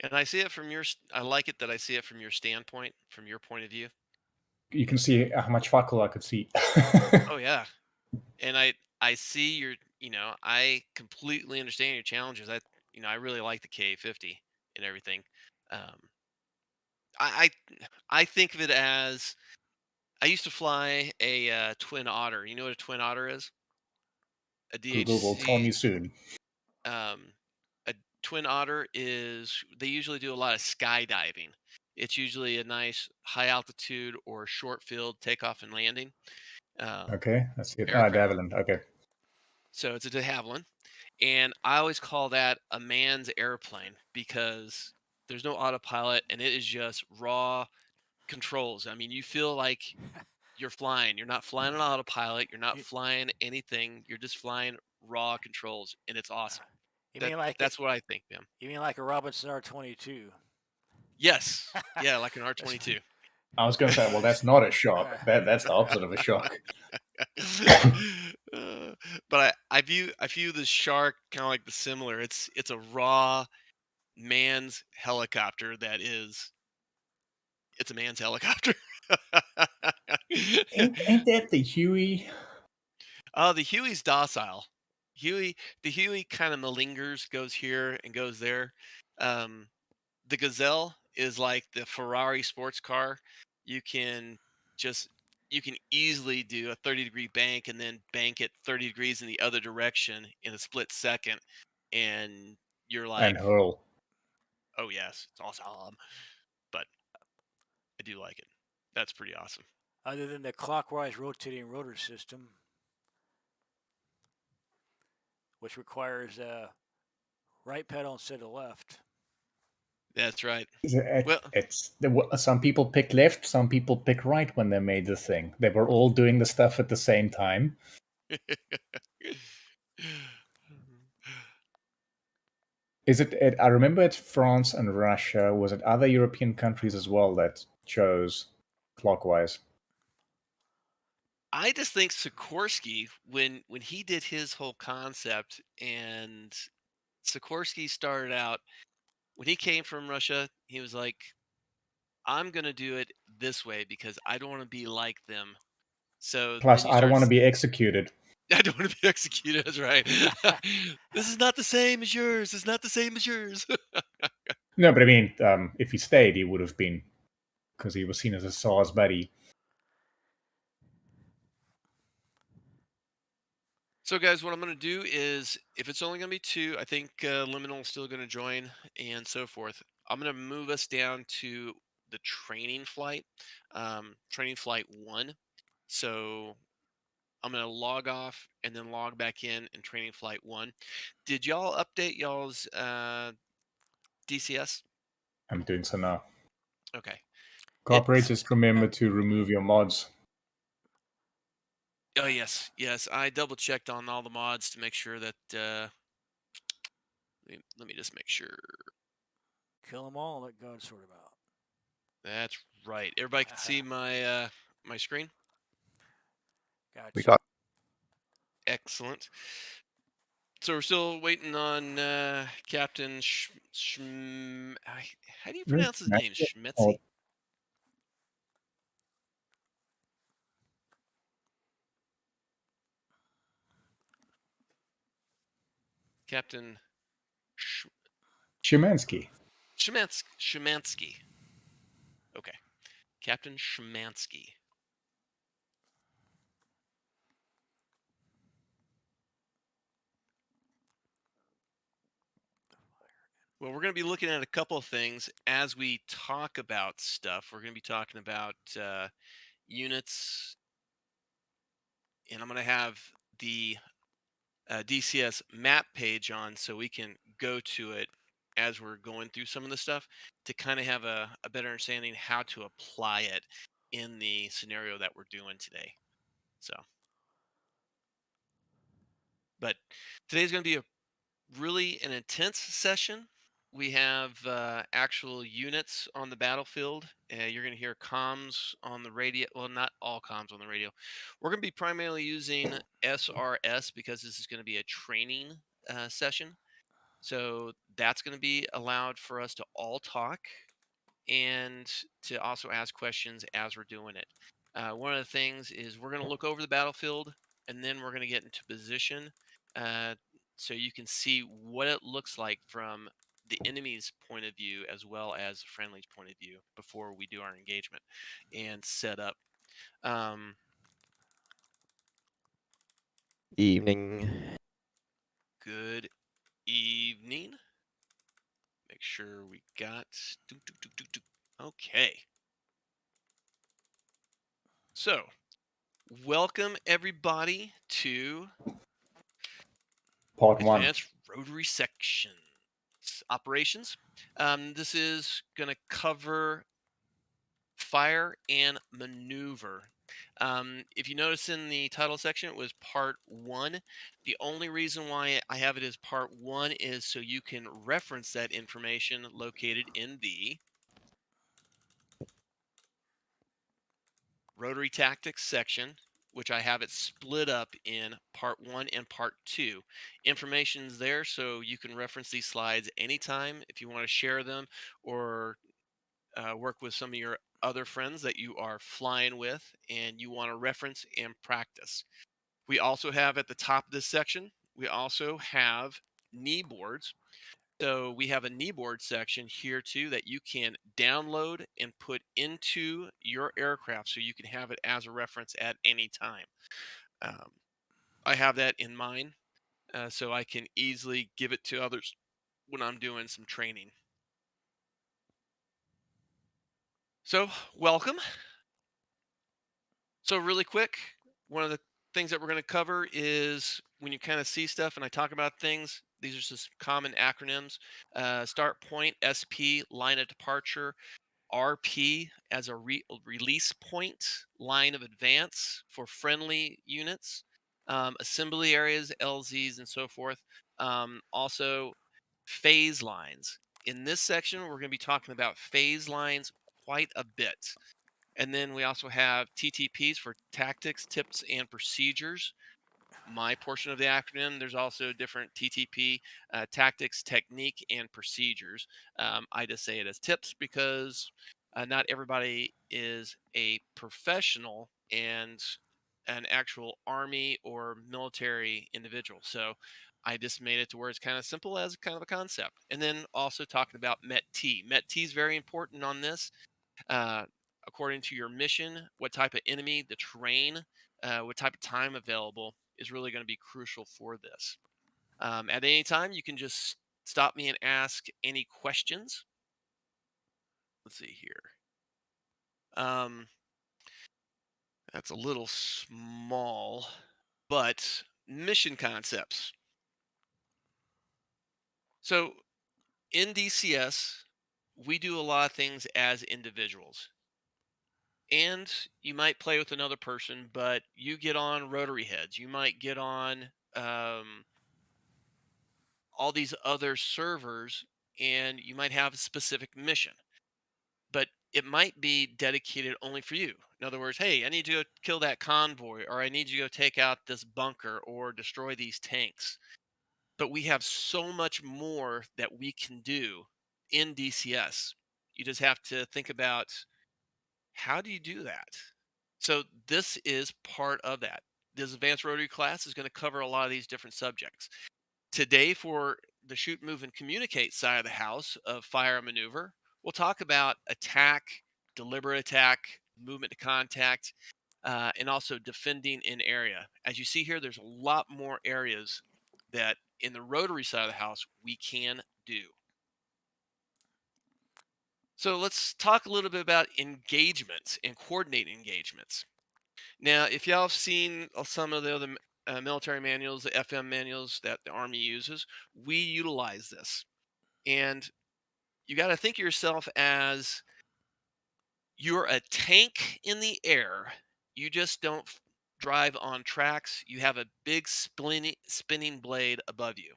And I see it from I like it that I see it from your standpoint, from your point of view. You can see how much fackle I could see. Oh yeah. And I see I completely understand your challenges. I really like the K50 and everything. Um, I I think of it as I used to fly a twin otter. You know what a twin otter is? A Google will tell DHC. me soon. A twin otter is they usually do a lot of skydiving. It's usually a nice high altitude or short field takeoff and landing Okay, I see it. Ah, aircraft. Daviland. Okay. So it's a de Havilland. And I always call that a man's airplane because there's no autopilot and it is just raw controls. I mean, you feel like you're flying. You're not flying on autopilot. You're not You, flying anything. You're just flying raw controls, and it's awesome. you mean like That's what I think, man. you mean like a Robinson R-22? Yes, yeah, like an R-22. I was going to say, well, that's not a shock. That's the opposite of a shock. But I view the shark kind of like the similar. It's a raw man's helicopter it's a man's helicopter. Ain't that the Huey? Oh, the Huey's docile. The Huey kind of malingers, goes here and goes there. Um, the Gazelle is like the Ferrari sports car. You can just you can easily do a 30-degree bank and then bank it 30 degrees in the other direction in a split second, and you're And like, hurl. "Oh yes, it's awesome." But I do like it. That's pretty awesome. Other than the clockwise rotating rotor system, which requires a right pedal instead of left. That's right. Well, Some people pick left, some people pick right when they made the thing. They were all doing the stuff at the same time. I remember it's France and Russia. Was it other European countries as well that chose clockwise? I just think Sikorsky, when he did his whole concept, and Sikorsky started out when he came from Russia, he was like, "I'm gonna do it this way because I don't want to be like them." So Plus, then you I don't start. want to be executed. I don't want to be executed. That's right. This is not the same as yours. It's not the same as yours. No, but I mean, if he stayed, he would have been, because he was seen as a SARS buddy. So, guys, what I'm going to do is, if it's only going to be two, I think Liminal is still going to join and so forth. I'm going to move us down to the training flight, training flight 1. So, I'm going to log off and then log back in training flight 1. Did y'all update y'all's DCS? I'm doing so now. Okay. Corporate, just remember to remove your mods. Oh, yes. Yes. I double checked on all the mods to make sure that. Let me just make sure. Kill them all and let God sort them out. That's right. Everybody can see my my screen. Gotcha. We got. Excellent. So we're still waiting on Captain how do you pronounce his name? Schmetzi? Captain Szymanski. Szymanski. Okay. Captain Szymanski. Well, we're going to be looking at a couple of things as we talk about stuff. We're going to be talking about units, and I'm going to have the DCS map page on so we can go to it as we're going through some of the stuff to kind of have a better understanding how to apply it in the scenario that we're doing today. So, but today's going to be really an intense session. We have actual units on the battlefield. You're going to hear comms on the radio. Well, not all comms on the radio. We're going to be primarily using SRS because this is going to be a training session. So that's going to be allowed for us to all talk and to also ask questions as we're doing it. One of the things is we're going to look over the battlefield and then we're going to get into position uh, so you can see what it looks like from the enemy's point of view as well as the friendly's point of view before we do our engagement and set up. Um, Evening. Good evening. Make sure we got. Okay. So, welcome everybody to Part one. Advanced Rotary Sections Operations. This is going to cover fire and maneuver. If you notice in the title section, it was part one. The only reason why I have it as part one is so you can reference that information located in the Rotary Tactics section, which I have it split up in part one and part two. Information's there so you can reference these slides anytime if you want to share them or work with some of your other friends that you are flying with and you want to reference and practice. We also have at the top of this section, we also have knee boards. So we have a knee board section here too that you can download and put into your aircraft so you can have it as a reference at any time. Um, I have that in mine so I can easily give it to others when I'm doing some training. So welcome. So really quick, one of the things that we're going to cover is when you kind of see stuff and I talk about things, these are just common acronyms. Start point, SP, line of departure, RP as a release point, line of advance for friendly units, assembly areas, LZs, and so forth. Also, phase lines. In this section, we're going to be talking about phase lines quite a bit. And then we also have TTPs for tactics, tips, and procedures. My portion of the acronym, there's also different TTP, tactics, technique, and procedures. I just say it as tips because not everybody is a professional and an actual army or military individual. So I just made it to where it's kind of simple as kind of a concept. And then also talking about MET-T. MET-T is very important on this. Uh, According to your mission, what type of enemy, the terrain, what type of time available is really going to be crucial for this. At any time, you can just stop me and ask any questions. Let's see here. That's a little small, but mission concepts. So in DCS, we do a lot of things as individuals. And you might play with another person, but you get on Rotary heads. You might get on all these other servers, and you might have a specific mission, but it might be dedicated only for you. In other words, hey, I need you to go kill that convoy, or I need you to go take out this bunker or destroy these tanks. But we have so much more that we can do in DCS. You just have to think about how do you do that? So this is part of that. This advanced rotary class is going to cover a lot of these different subjects. Today, for the shoot, move, and communicate side of the house of fire and maneuver, we'll talk about attack, deliberate attack, movement to contact, and also defending in area. As you see here, there's a lot more areas that in the rotary side of the house we can do. So let's talk a little bit about engagements and coordinating engagements. Now, if y'all have seen some of the other military manuals, the FM manuals that the Army uses, we utilize this. And you got to think of yourself as you're a tank in the air. You just don't drive on tracks. You have a big spinning blade above you.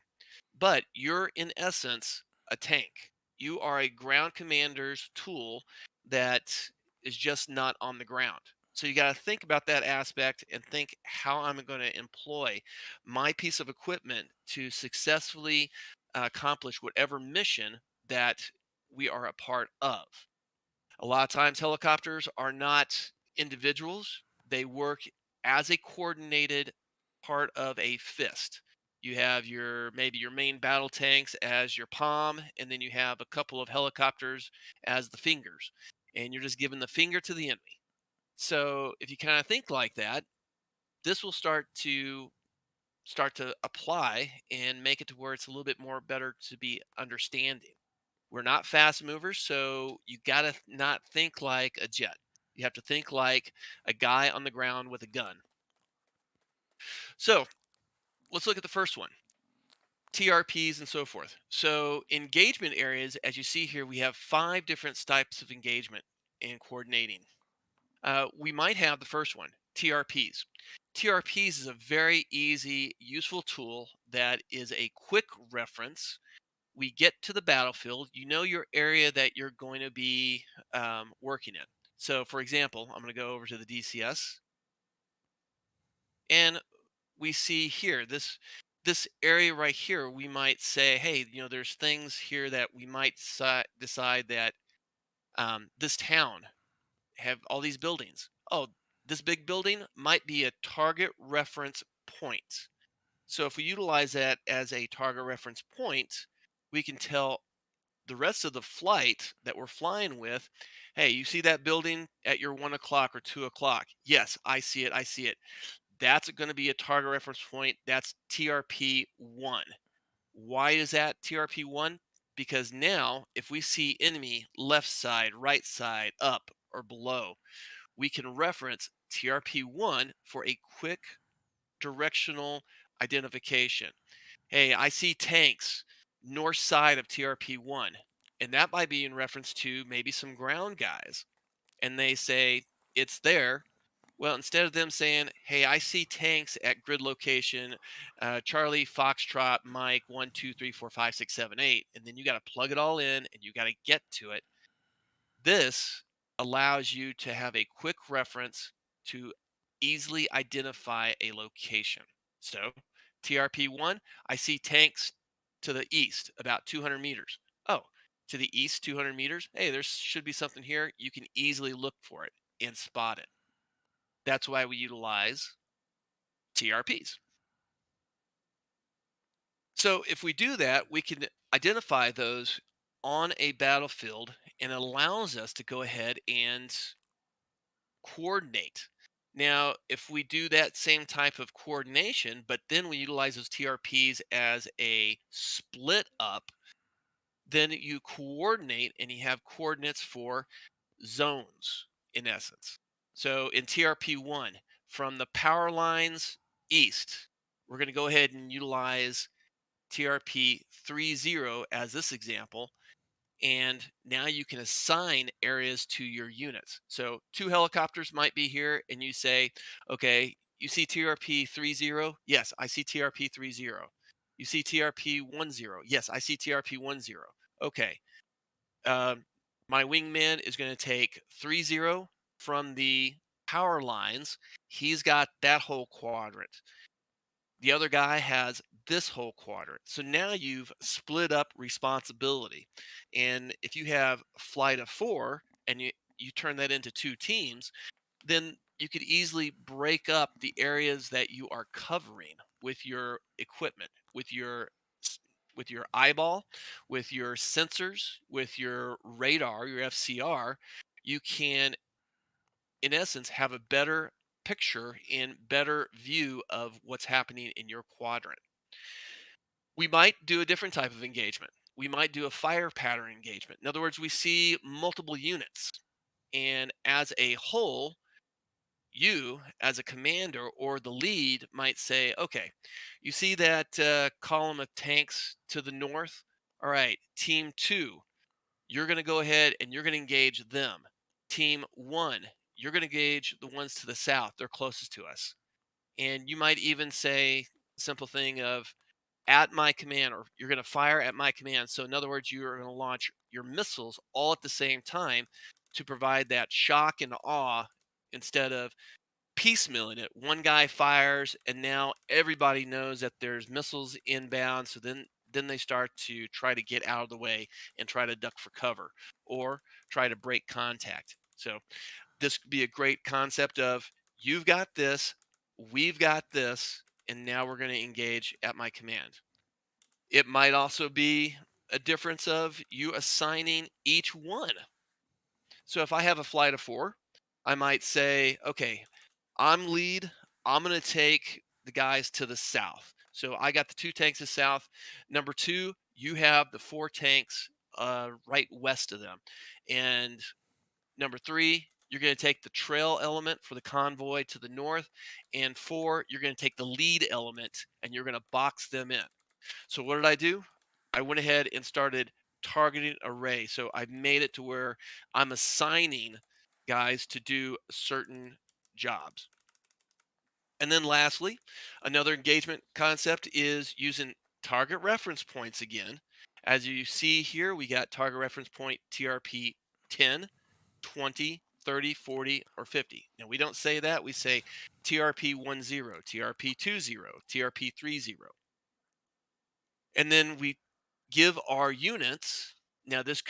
But you're, in essence, a tank. You are a ground commander's tool that is just not on the ground. So you got to think about that aspect and think how I'm going to employ my piece of equipment to successfully accomplish whatever mission that we are a part of. A lot of times, helicopters are not individuals, they work as a coordinated part of a fist. You have your maybe your main battle tanks as your palm, and then you have a couple of helicopters as the fingers, and you're just giving the finger to the enemy. So if you kind of think like that, this will start to apply and make it to where it's a little bit more better to be understanding. We're not fast movers, so you got to not think like a jet. You have to think like a guy on the ground with a gun. So let's look at the first one, TRPs and so forth. So engagement areas, as you see here, we have 5 different types of engagement and coordinating. We might have the first one, TRPs. TRPs is a very easy, useful tool that is a quick reference. We get to the battlefield, you know your area that you're going to be working in. So, for example, I'm going to go over to the DCS, and we see here this area right here. We might say, hey, there's things here that we might decide that this town have all these buildings. Oh, this big building might be a target reference point. So if we utilize that as a target reference point, we can tell the rest of the flight that we're flying with, hey, you see that building at your 1 o'clock or 2 o'clock? Yes, I see it. I see it. That's going to be a target reference point. That's TRP 1. Why is that TRP 1? Because now, if we see enemy left side, right side, up, or below, we can reference TRP 1 for a quick directional identification. Hey, I see tanks north side of TRP 1. And that might be in reference to maybe some ground guys. And they say, it's there. Well, instead of them saying, hey, I see tanks at grid location, Charlie, Foxtrot, Mike, 1, 2, 3, 4, 5, 6, 7, 8, and then you got to plug it all in and you got to get to it. This allows you to have a quick reference to easily identify a location. So, TRP 1, I see tanks to the east, about 200 meters. Oh, to the east, 200 meters. Hey, there should be something here. You can easily look for it and spot it. That's why we utilize TRPs. So, if we do that, we can identify those on a battlefield and allows us to go ahead and coordinate. Now, if we do that same type of coordination, but then we utilize those TRPs as a split up, then you coordinate and you have coordinates for zones in essence. So in TRP 1, from the power lines east, we're going to go ahead and utilize TRP 30 as this example, and now you can assign areas to your units. So 2 helicopters might be here, and you say, okay, you see TRP 30? Yes, I see TRP 30. You see TRP 10? Yes, I see TRP 10. Okay, um, my wingman is going to take 30 from the power lines. He's got that whole quadrant. The other guy has this whole quadrant. So now you've split up responsibility. And if you have flight of 4 and you turn that into 2 teams, then you could easily break up the areas that you are covering with your equipment, with your eyeball, with your sensors, with your radar, your FCR. You can, in essence, have a better picture and better view of what's happening in your quadrant. We might do a different type of engagement. We might do a fire pattern engagement. In other words, we see multiple units. And as a whole, you as a commander or the lead might say, okay, you see that column of tanks to the north? All right, team 2, you're going to go ahead and you're going to engage them. Team 1, you're going to engage the ones to the south. They're closest to us. And you might even say simple thing of at my command, or you're going to fire at my command. So in other words, you're going to launch your missiles all at the same time to provide that shock and awe instead of piecemealing it. One guy fires and now everybody knows that there's missiles inbound. So then then they start to try to get out of the way and try to duck for cover or try to break contact. So this could be a great concept of you've got this, we've got this, and now we're going to engage at my command. It might also be a difference of you assigning each one. So if I have a flight of 4, I might say, okay, I'm lead. I'm going to take the guys to the south. So I got the 2 tanks to south. Number 2, you have the 4 tanks right west of them. And number 3, you're going to take the trail element for the convoy to the north. And 4, you're going to take the lead element and you're going to box them in. So what did I do? I went ahead and started targeting array. So I made it to where I'm assigning guys to do certain jobs. And then lastly, another engagement concept is using target reference points again. As you see here, we got target reference point TRP 10, 20, 30, 40, or 50. Now we don't say that, we say TRP 10, TRP 20, TRP 30. And then we give our units. Now this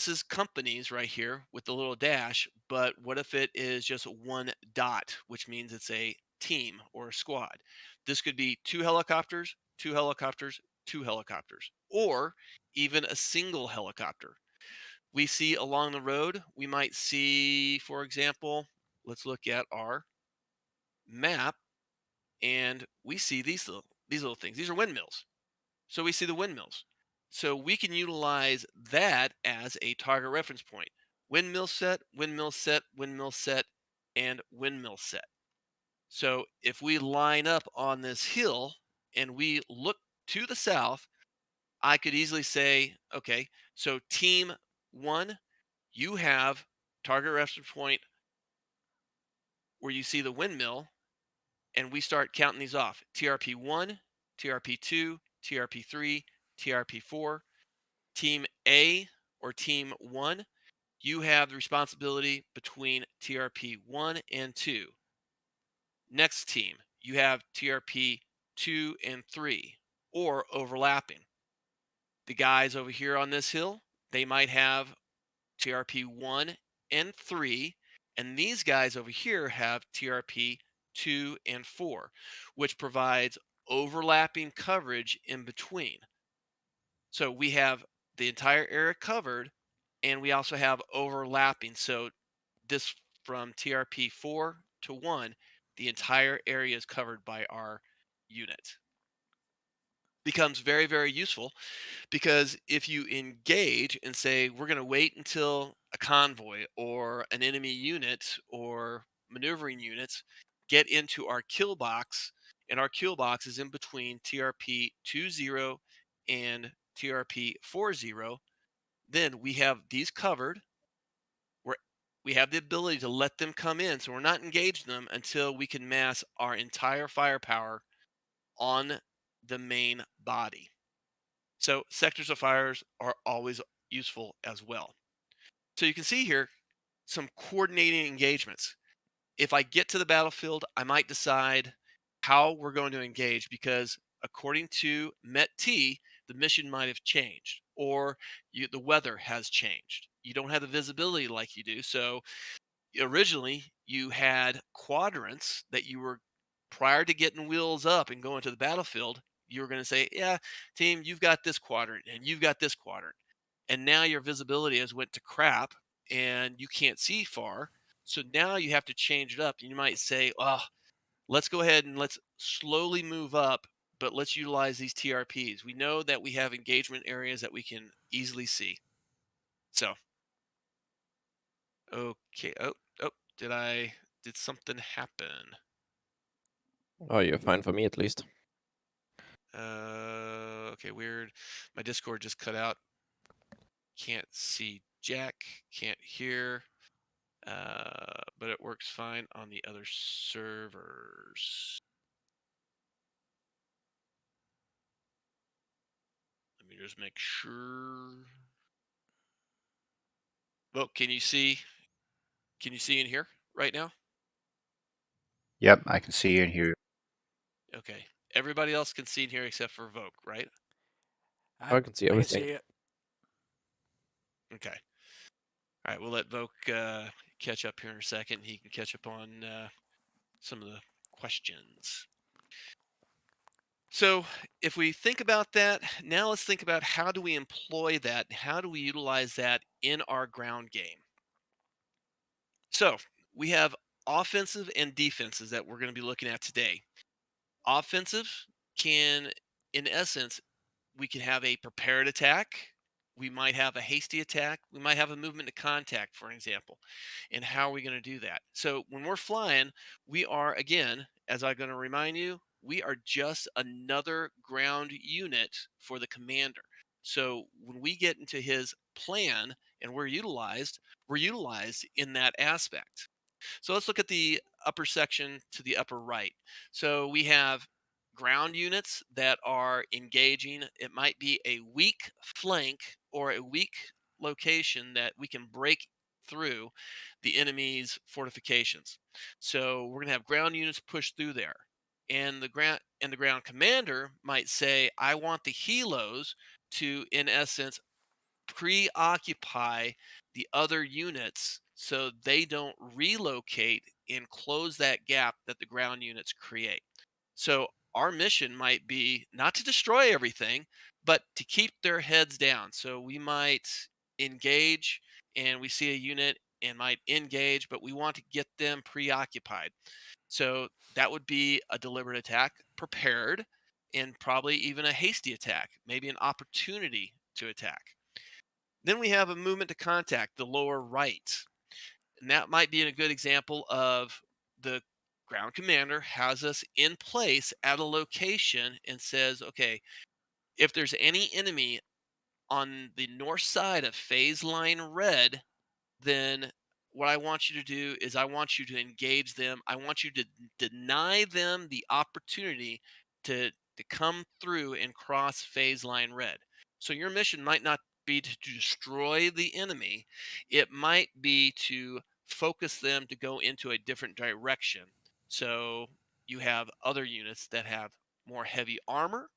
is companies right here with the little dash, but what if it is just one dot, which means it's a team or a squad? This could be 2 helicopters, 2 helicopters, 2 helicopters, or even a single helicopter. We see along the road, we might see, for example, let's look at our map, and we see these little things. These are windmills. So we see the windmills. So we can utilize that as a target reference point. Windmill set, windmill set, windmill set, and windmill set. So if we line up on this hill and we look to the south, I could easily say, okay, so team 1, you have target reference point where you see the windmill, and we start counting these off. TRP 1, TRP 2, TRP 3, TRP 4. Team A or Team 1, you have the responsibility between TRP 1 and 2. Next team, you have TRP 2 and 3, or overlapping. The guys over here on this hill, they might have TRP 1 and 3, and these guys over here have TRP 2 and 4, which provides overlapping coverage in between. So we have the entire area covered, and we also have overlapping. So this from TRP 4 to 1, the entire area is covered by our unit. Becomes very, very useful because if you engage and say, we're going to wait until a convoy or an enemy unit or maneuvering units get into our kill box, and our kill box is in between TRP 20 and TRP 40, then we have these covered. We have the ability to let them come in, so we're not engaging them until we can mass our entire firepower on the main body. So sectors of fires are always useful as well. So you can see here some coordinating engagements. If I get to the battlefield, I might decide how we're going to engage because according to MET-T, the mission might have changed or the weather has changed. You don't have the visibility like you do. So originally you had quadrants that you were prior to getting wheels up and going to the battlefield, you were going to say, yeah, team, you've got this quadrant and you've got this quadrant. And now your visibility has went to crap and you can't see far. So now you have to change it up. And you might say, oh, let's go ahead and let's slowly move up, but let's utilize these TRPs. We know that we have engagement areas that we can easily see. So, okay. Oh, did something happen? Oh, you're fine for me at least. Okay, weird. My Discord just cut out. Can't see Jack, can't hear. But it works fine on the other servers. Let me just make sure. Well, can you see? Can you see and hear right now? Yep, I can see you and hear you. Okay. Everybody else can see and hear except for Vogue, right? I can see I can everything. see it. Okay. All right, we'll let Voke catch up here in a second. He can catch up on some of the questions. So if we think about that, now let's think about how do we employ that? How do we utilize that in our ground game? So we have offensive and defenses that we're going to be looking at today. Offensive can, in essence, we can have a prepared attack. We might have a hasty attack. We might have a movement to contact, for example. And how are we going to do that? So when we're flying, we are, again, as I'm going to remind you, we are just another ground unit for the commander. So when we get into his plan and we're utilized in that aspect. So let's look at the upper section to the upper right. So we have ground units that are engaging. It might be a weak flank or a weak location that we can break through the enemy's fortifications. So we're going to have ground units push through there. And the ground commander might say, I want the helos to, in essence, preoccupy the other units so they don't relocate and close that gap that the ground units create. So our mission might be not to destroy everything, but to keep their heads down. So we might engage and we see a unit and might engage, but we want to get them preoccupied. So that would be a deliberate attack, prepared, and probably even a hasty attack, maybe an opportunity to attack. Then we have a movement to contact, the lower right. And that might be a good example of the ground commander has us in place at a location and says, okay, if there's any enemy on the north side of phase line red, then what I want you to do is I want you to engage them. I want you to deny them the opportunity to come through and cross phase line red. So your mission might not be to destroy the enemy. It might be to focus them to go into a different direction. So you have other units that have more heavy armor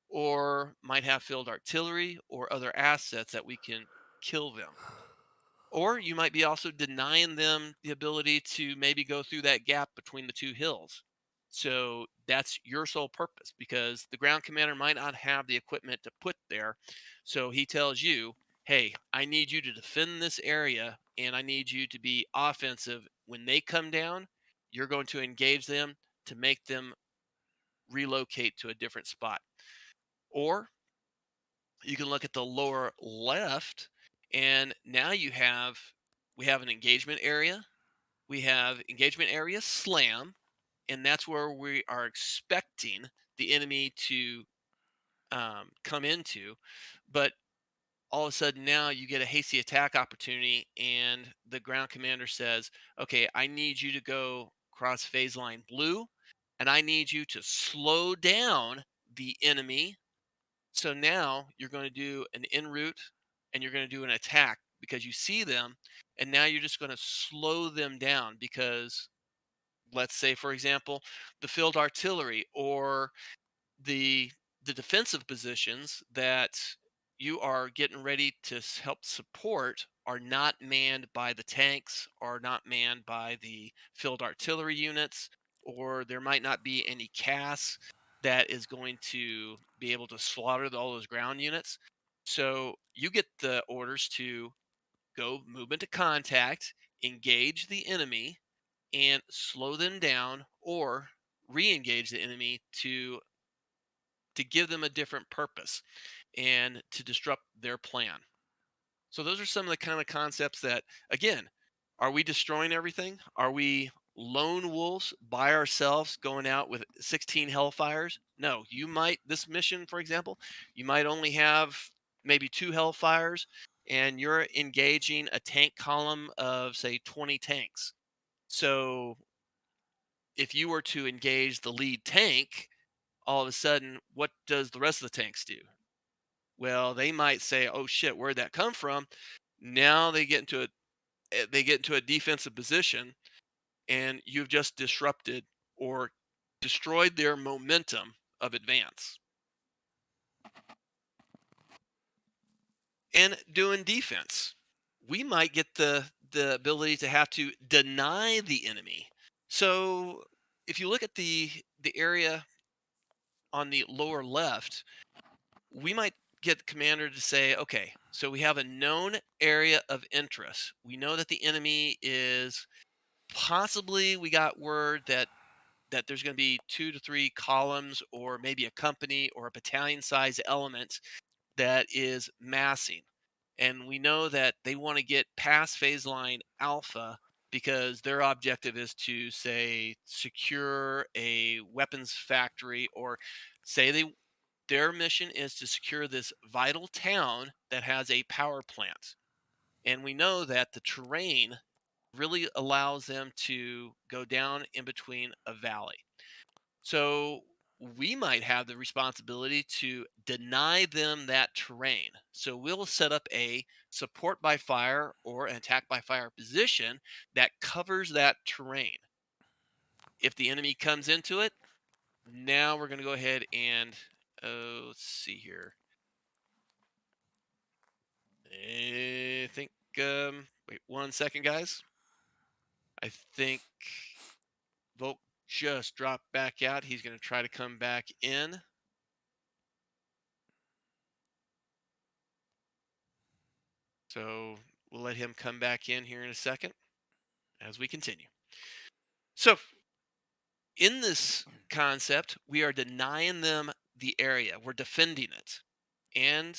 or might have field artillery or other assets that we can kill them. Or you might be also denying them the ability to maybe go through that gap between the two hills. So that's your sole purpose because the ground commander might not have the equipment to put there. So he tells you, hey, I need you to defend this area and I need you to be offensive. When they come down, you're going to engage them to make them relocate to a different spot. Or you can look at the lower left and now we have an engagement area. We have engagement area slam, and that's where we are expecting the enemy to come into. But all of a sudden now you get a hasty attack opportunity, and the ground commander says, okay, I need you to go cross phase line blue, and I need you to slow down the enemy. So now you're going to do an en route and you're going to do an attack because you see them, and now you're just going to slow them down because let's say, for example, the field artillery or the defensive positions that you are getting ready to help support are not manned by the tanks, are not manned by the field artillery units, or there might not be any CAS that is going to be able to slaughter all those ground units. So you get the orders to go movement to contact, engage the enemy, and slow them down or re-engage the enemy to give them a different purpose and to disrupt their plan. So those are some of the kind of concepts that, again, are we destroying everything? Are we lone wolves by ourselves going out with 16 hellfires? No, you might, this mission, for example, you might only have maybe 2 hellfires and you're engaging a tank column of say 20 tanks. So if you were to engage the lead tank, all of a sudden, what does the rest of the tanks do? Well, they might say, "Oh shit, where'd that come from?" Now they get into a defensive position, and you've just disrupted or destroyed their momentum of advance. and doing defense. We might get the ability to have to deny the enemy. So if you look at the area on the lower left, we might get the commander to say, okay, so we have a known area of interest. We know that the enemy is possibly, we got word that there's going to be 2 to 3 columns or maybe a company or a battalion size element that is massing. And we know that they want to get past phase line alpha because their objective is to, say, secure a weapons factory, or say their mission is to secure this vital town that has a power plant. And we know that the terrain really allows them to go down in between a valley. So we might have the responsibility to deny them that terrain. So we'll set up a support by fire or an attack by fire position that covers that terrain. If the enemy comes into it, now we're going to go ahead and let's see here. I think wait 1 second, guys. I think Volk just dropped back out. He's going to try to come back in. So we'll let him come back in here in a second as we continue. So in this concept, we are denying them the area. We're defending it. And,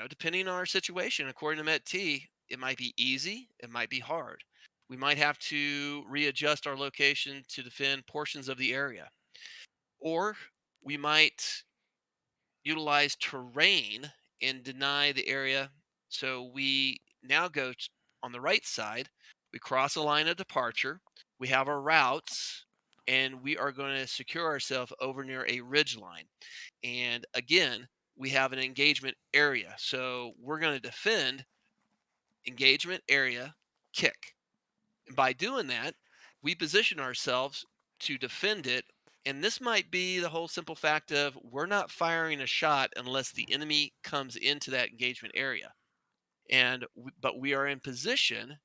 depending on our situation, according to Met T, it might be easy, it might be hard. We might have to readjust our location to defend portions of the area. Or we might utilize terrain and deny the area. So we now go on the right side, we cross a line of departure, we have our routes, and we are going to secure ourselves over near a ridge line. And again, we have an engagement area. So we're going to defend engagement area kick. And by doing that, we position ourselves to defend it. And this might be the whole simple fact of we're not firing a shot unless the enemy comes into that engagement area. But we are in position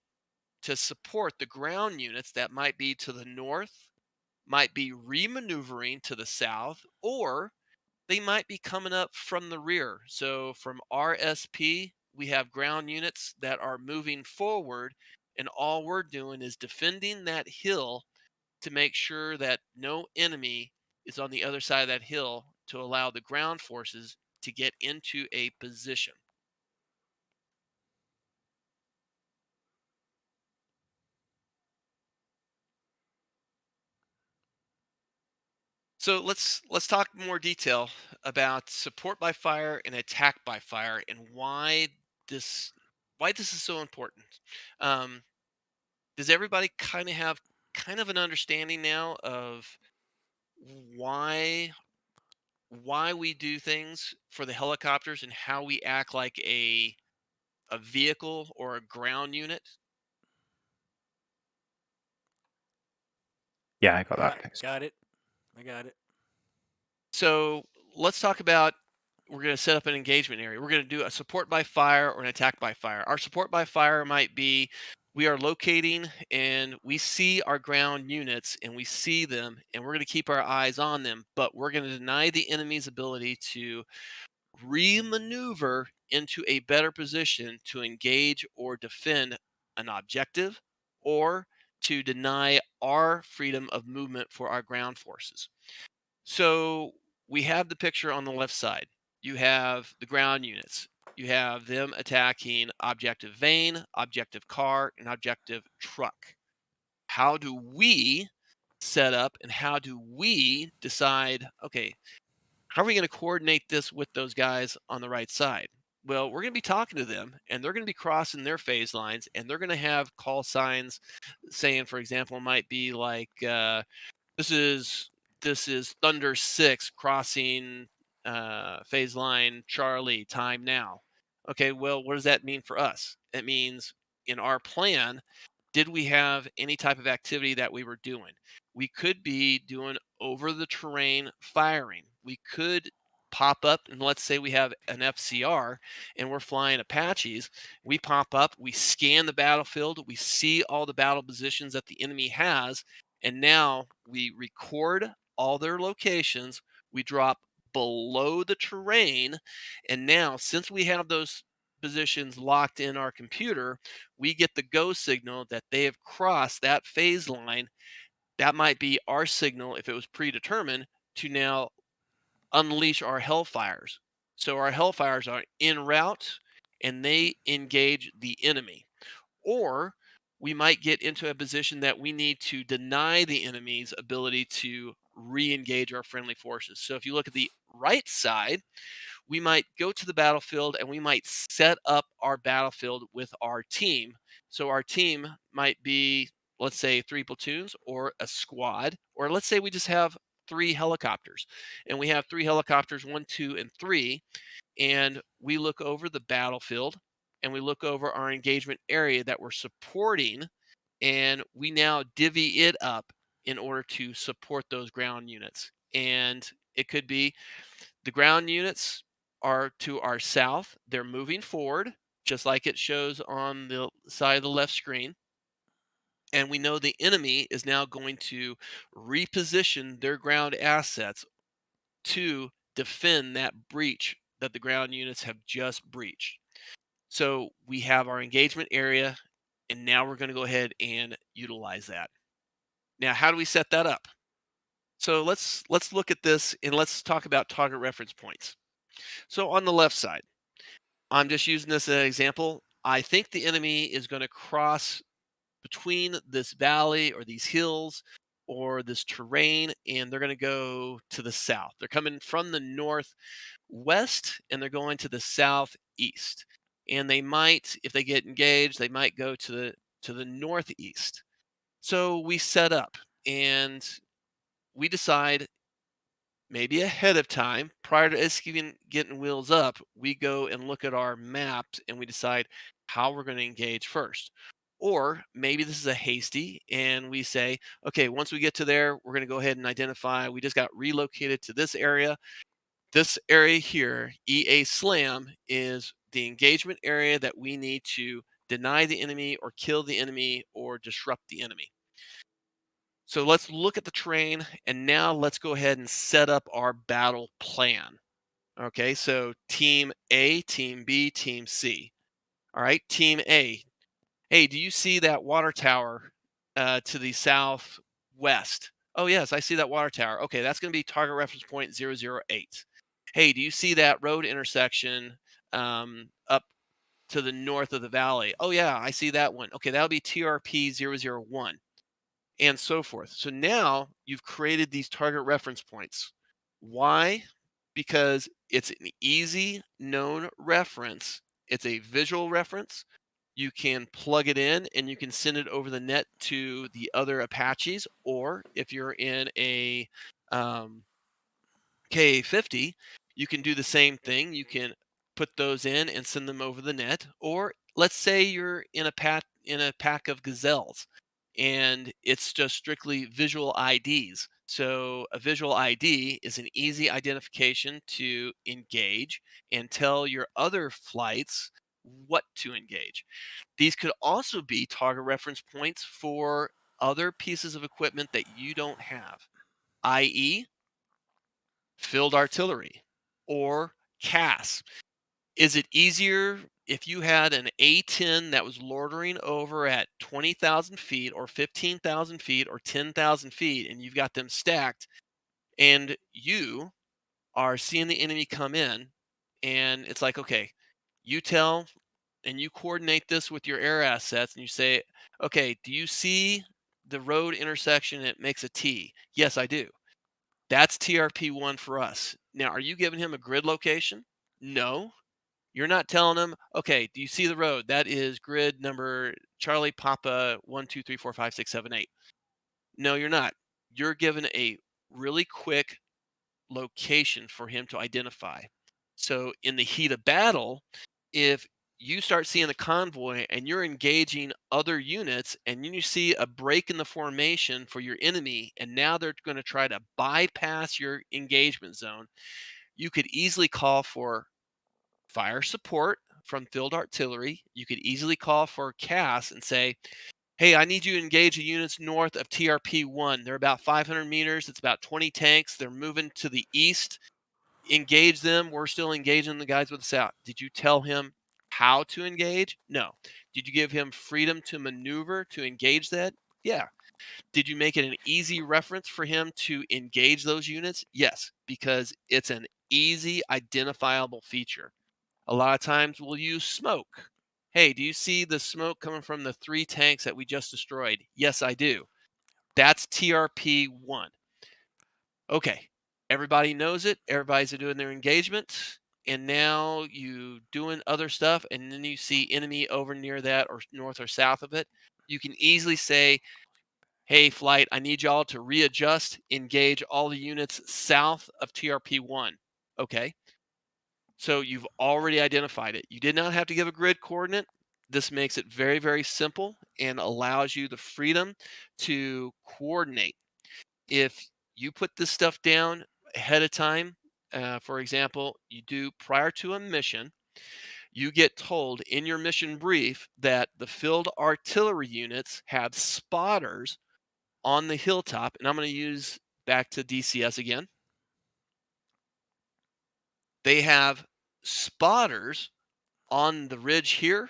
to support the ground units that might be to the north, might be remaneuvering to the south, or they might be coming up from the rear. So from RSP, we have ground units that are moving forward, and all we're doing is defending that hill to make sure that no enemy is on the other side of that hill to allow the ground forces to get into a position. So let's talk more detail about support by fire and attack by fire and this this is so important. Um, does everybody kind of have kind of an understanding now of why we do things for the helicopters and how we act like a vehicle or a ground unit? Yeah, I got that. Thanks. Got it. I got it. So let's talk about, we're going to set up an engagement area. We're going to do a support by fire or an attack by fire. Our support by fire might be we are locating and we see our ground units and we see them and we're going to keep our eyes on them, but we're going to deny the enemy's ability to remaneuver into a better position to engage or defend an objective, or to deny our freedom of movement for our ground forces. So we have the picture on the left side. You have the ground units. You have them attacking objective vein, objective car, and objective truck. How do we set up and how do we decide, okay, how are we going to coordinate this with those guys on the right side? Well, we're going to be talking to them and they're going to be crossing their phase lines and they're going to have call signs saying, for example, it might be like, this is Thunder 6 crossing phase line Charlie, time now. Okay, well, what does that mean for us? It means in our plan, did we have any type of activity that we were doing? We could be doing over the terrain firing. We could pop up, and let's say we have an FCR and we're flying Apaches. We pop up, we scan the battlefield, we see all the battle positions that the enemy has, and now we record all their locations. We drop below the terrain, and now since we have those positions locked in our computer, we get the go signal that they have crossed that phase line. That might be our signal, if it was predetermined, to now unleash our hellfires. So our hellfires are en route and they engage the enemy. Or we might get into a position that we need to deny the enemy's ability to re-engage our friendly forces. So if you look at the right side, we might go to the battlefield and we might set up our battlefield with our team. So our team might be, let's say, 3 platoons or a squad, or let's say we just have 3 helicopters, and we have 3 helicopters, 1, 2, and 3, and we look over the battlefield and we look over our engagement area that we're supporting, and we now divvy it up in order to support those ground units. And it could be the ground units are to our south. They're moving forward, just like it shows on the side of the left screen. And we know the enemy is now going to reposition their ground assets to defend that breach that the ground units have just breached. So we have our engagement area, and now we're going to go ahead and utilize that. Now, how do we set that up? So let's look at this and let's talk about target reference points. So on the left side, I'm just using this as an example. I think the enemy is going to cross between this valley or these hills or this terrain, and they're going to go to the south. They're coming from the northwest and they're going to the southeast. And they might, if they get engaged, they might go to the northeast. So we set up and we decide, maybe ahead of time, prior to us even getting wheels up, we go and look at our maps and we decide how we're going to engage first. Or maybe this is a hasty and we say, okay, once we get to there, we're going to go ahead and identify, we just got relocated to this area. This area here, EA Slam, is the engagement area that we need to deny the enemy or kill the enemy or disrupt the enemy. So let's look at the terrain, and now let's go ahead and set up our battle plan. Okay, so Team A, Team B, Team C. All right, Team A. Hey, do you see that water tower to the southwest? Oh, yes, I see that water tower. Okay, that's going to be target reference point 008. Hey, do you see that road intersection up to the north of the valley? Oh, yeah, I see that one. Okay, that'll be TRP 001. And so forth. So now you've created these target reference points. Why? Because it's an easy known reference. It's a visual reference. You can plug it in and you can send it over the net to the other Apaches, or if you're in a K50, you can do the same thing. You can put those in and send them over the net. Or let's say you're in a pack of gazelles and it's just strictly visual IDs. So a visual ID is an easy identification to engage and tell your other flights what to engage. These could also be target reference points for other pieces of equipment that you don't have, i.e., field artillery or CAS. Is it easier if you had an A-10 that was loitering over at 20,000 feet or 15,000 feet or 10,000 feet and you've got them stacked and you are seeing the enemy come in and it's like, okay, you tell and you coordinate this with your air assets and you say, okay, do you see the road intersection? It makes a T. Yes, I do. That's TRP1 for us. Now, are you giving him a grid location? No. You're not telling him, okay, do you see the road? That is grid number Charlie Papa 1, 2, 3, 4, 5, 6, 7, 8. No, you're not. You're given a really quick location for him to identify. So in the heat of battle, if you start seeing the convoy and you're engaging other units and you see a break in the formation for your enemy, and now they're going to try to bypass your engagement zone, You could easily call for fire support from field artillery. You could easily call for CAS and say, hey, I need you to engage the units north of TRP 1. They're about 500 meters. It's about 20 tanks. They're moving to the east. Engage them. We're still engaging the guys with the south. Did you tell him how to engage? No. Did you give him freedom to maneuver to engage that? Yeah. Did you make it an easy reference for him to engage those units? Yes, because it's an easy identifiable feature. A lot of times we'll use smoke. Hey, do you see the smoke coming from the 3 tanks that we just destroyed? Yes, I do. That's TRP 1. Okay, everybody knows it. Everybody's doing their engagement. And now you doing other stuff, and then you see enemy over near that or north or south of it. You can easily say, hey, flight, I need y'all to readjust, engage all the units south of TRP 1. Okay. So you've already identified it. You did not have to give a grid coordinate. This makes it very, very simple and allows you the freedom to coordinate. If you put this stuff down ahead of time, for example, you do prior to a mission, you get told in your mission brief that the field artillery units have spotters on the hilltop. And I'm going to use back to DCS again. They have spotters on the ridge here,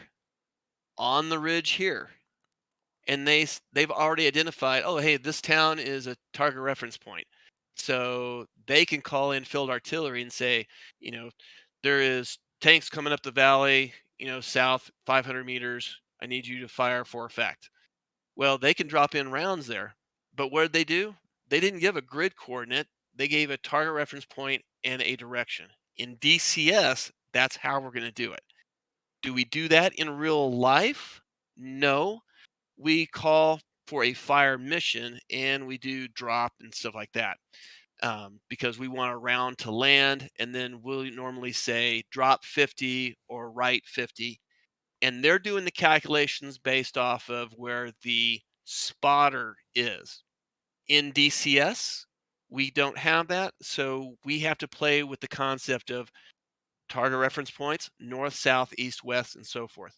on the ridge here. And they've already identified, oh, hey, this town is a target reference point. So they can call in field artillery and say, there is tanks coming up the valley, south 500 meters. I need you to fire for effect. Well, they can drop in rounds there. But what did they do? They didn't give a grid coordinate. They gave a target reference point and a direction. In DCS, that's how we're going to do it. Do we do that in real life? No. We call for a fire mission and we do drop and stuff like that because we want a round to land. And then we'll normally say drop 50 or right 50. And they're doing the calculations based off of where the spotter is. In DCS, we don't have that. So we have to play with the concept of target reference points, north, south, east, west, and so forth.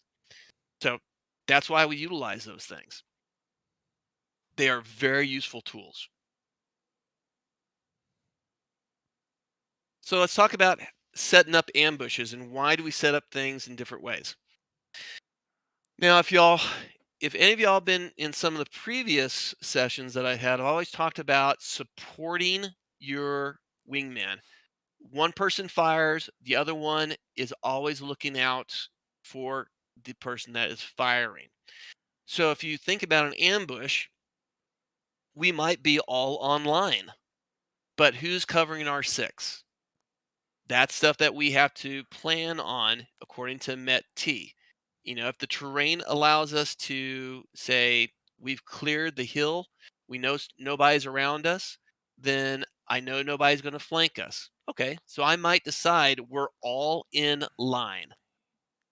So that's why we utilize those things. They are very useful tools. So let's talk about setting up ambushes and why do we set up things in different ways. Now, if any of y'all been in some of the previous sessions that I had, I've always talked about supporting your wingman. One person fires, the other one is always looking out for the person that is firing. So if you think about an ambush, we might be all online, but who's covering our 6? That's stuff that we have to plan on according to MET-T. If the terrain allows us to say we've cleared the hill, we know nobody's around us, then I know nobody's going to flank us. Okay, so I might decide we're all in line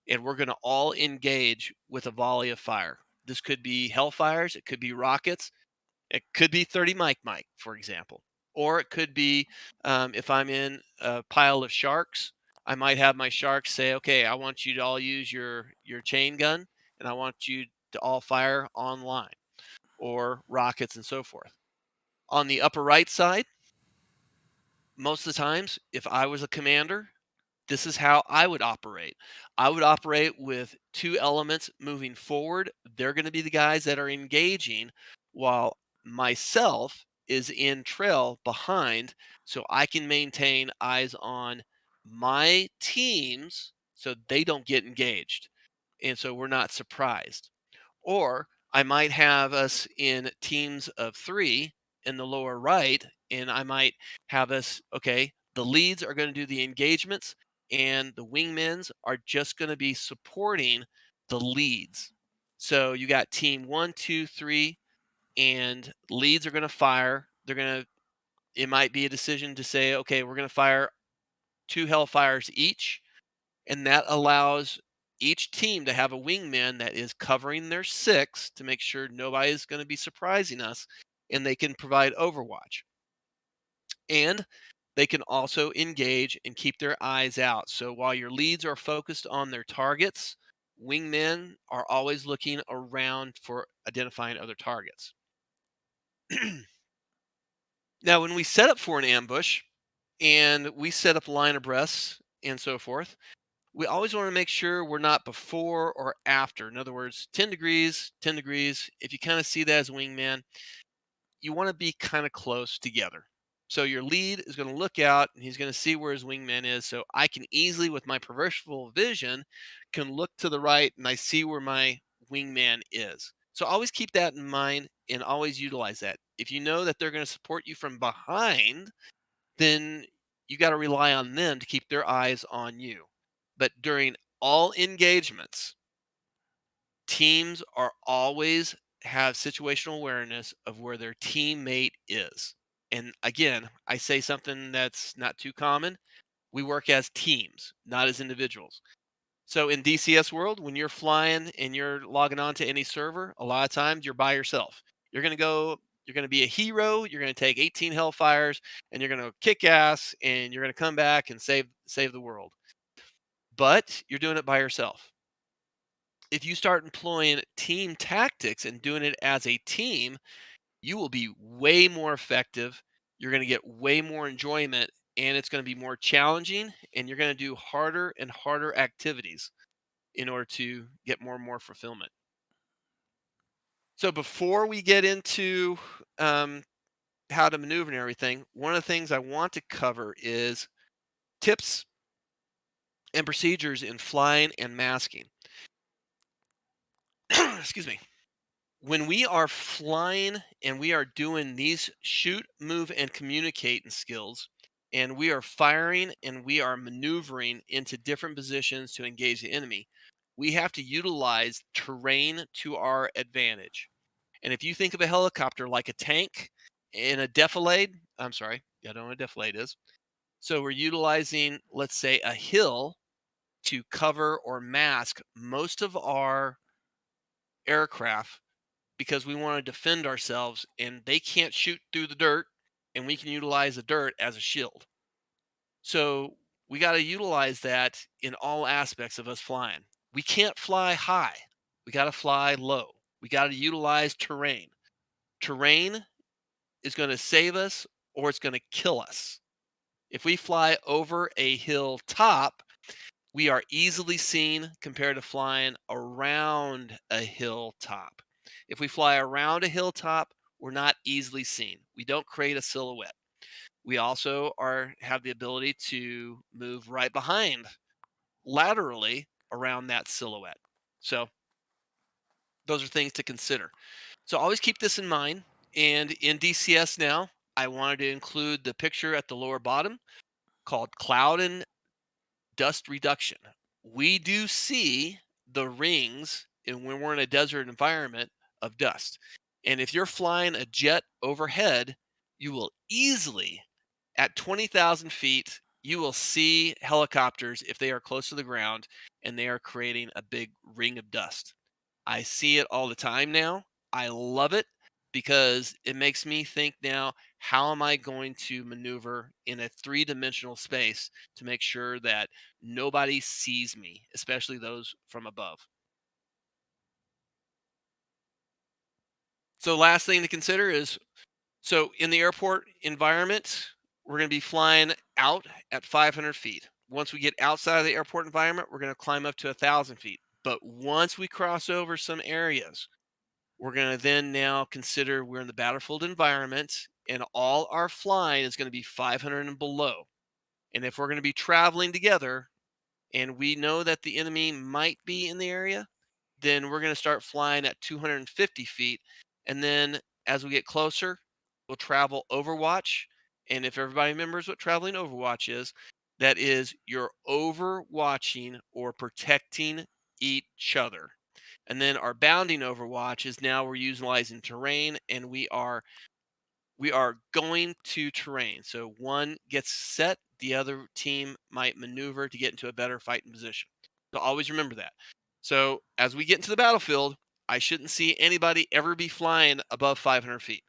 and we're going to all engage with a volley of fire. This could be hellfires, it could be rockets, it could be 30 Mike, for example. Or it could be if I'm in a pile of sharks, I might have my sharks say, okay, I want you to all use your chain gun and I want you to all fire online, or rockets and so forth. On the upper right side, most of the times, if I was a commander, this is how I would operate. I would operate with 2 elements moving forward. They're going to be the guys that are engaging while myself is in trail behind, so I can maintain eyes on my teams so they don't get engaged. And so we're not surprised. Or I might have us in teams of 3 in the lower right, and I might have us, okay, the leads are going to do the engagements and the wingmen's are just going to be supporting the leads. So you got team 1, 2, 3, and leads are going to fire. It might be a decision to say, okay, we're going to fire 2 hellfires each. And that allows each team to have a wingman that is covering their 6 to make sure nobody's going to be surprising us and they can provide overwatch. And they can also engage and keep their eyes out. So while your leads are focused on their targets, wingmen are always looking around for identifying other targets. Now, when we set up for an ambush and we set up line abreast and so forth, we always want to make sure we're not before or after. In other words, 10 degrees, 10 degrees. If you kind of see that as a wingman, you want to be kind of close together. So your lead is going to look out and he's going to see where his wingman is. So I can easily, with my peripheral vision, can look to the right and I see where my wingman is. So always keep that in mind and always utilize that. If you know that they're going to support you from behind, then you got to rely on them to keep their eyes on you. But during all engagements, teams are always have situational awareness of where their teammate is. And again, I say something that's not too common. We work as teams, not as individuals. So in DCS World, when you're flying and you're logging on to any server, a lot of times you're by yourself. You're going to be a hero, you're going to take 18 Hellfires and you're going to kick ass and you're going to come back and save the world. But you're doing it by yourself. If you start employing team tactics and doing it as a team, you will be way more effective. You're going to get way more enjoyment and it's going to be more challenging and you're going to do harder and harder activities in order to get more and more fulfillment. So before we get into how to maneuver and everything, one of the things I want to cover is tips and procedures in flying and masking. Excuse me. When we are flying and we are doing these shoot, move, and communicating skills, and we are firing and we are maneuvering into different positions to engage the enemy, we have to utilize terrain to our advantage. And if you think of a helicopter like a tank in a defilade, I'm sorry, I don't know what a defilade is. So we're utilizing, let's say, a hill to cover or mask most of our aircraft because we want to defend ourselves and they can't shoot through the dirt and we can utilize the dirt as a shield. So we got to utilize that in all aspects of us flying. We can't fly high. We got to fly low. We got to utilize terrain. Terrain is going to save us or it's going to kill us. If we fly over a hill top, we are easily seen compared to flying around a hilltop. If we fly around a hilltop, we're not easily seen. We don't create a silhouette. We also have the ability to move right behind laterally around that silhouette. So those are things to consider. So always keep this in mind. And in DCS now, I wanted to include the picture at the lower bottom called Cloud and Dust Reduction. We do see the rings and when we're in a desert environment of dust. And if you're flying a jet overhead, you will easily, at 20,000 feet, you will see helicopters if they are close to the ground and they are creating a big ring of dust. I see it all the time now. I love it because it makes me think now, how am I going to maneuver in a three-dimensional space to make sure that nobody sees me, especially those from above? So last thing to consider is, so in the airport environment, we're going to be flying out at 500 feet. Once we get outside of the airport environment, we're going to climb up to 1,000 feet. But once we cross over some areas, we're going to then now consider we're in the battlefield environment and all our flying is going to be 500 and below. And if we're going to be traveling together and we know that the enemy might be in the area, then we're going to start flying at 250 feet. And then as we get closer, we'll travel overwatch. And if everybody remembers what traveling overwatch is, that is you're overwatching or protecting each other. And then our bounding overwatch is now we're utilizing terrain and we are going to terrain. So one gets set, the other team might maneuver to get into a better fighting position. So always remember that. So as we get into the battlefield, I shouldn't see anybody ever be flying above 500 feet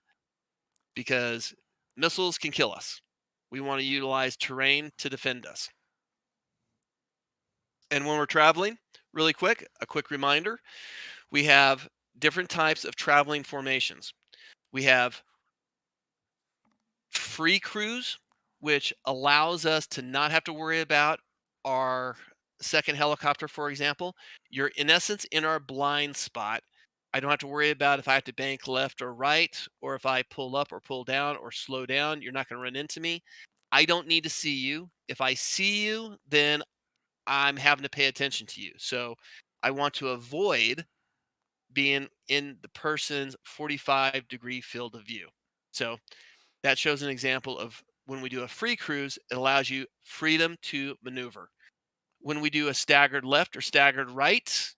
because missiles can kill us. We want to utilize terrain to defend us. And when we're traveling, really quick, a quick reminder, we have different types of traveling formations. We have free cruise, which allows us to not have to worry about our second helicopter, for example. You're in essence in our blind spot. I don't have to worry about if I have to bank left or right, or if I pull up or pull down or slow down. You're not going to run into me. I don't need to see you. If I see you, then I'm having to pay attention to you. So I want to avoid being in the person's 45-degree field of view. So that shows an example of when we do a free cruise, it allows you freedom to maneuver. When we do a staggered left or staggered right,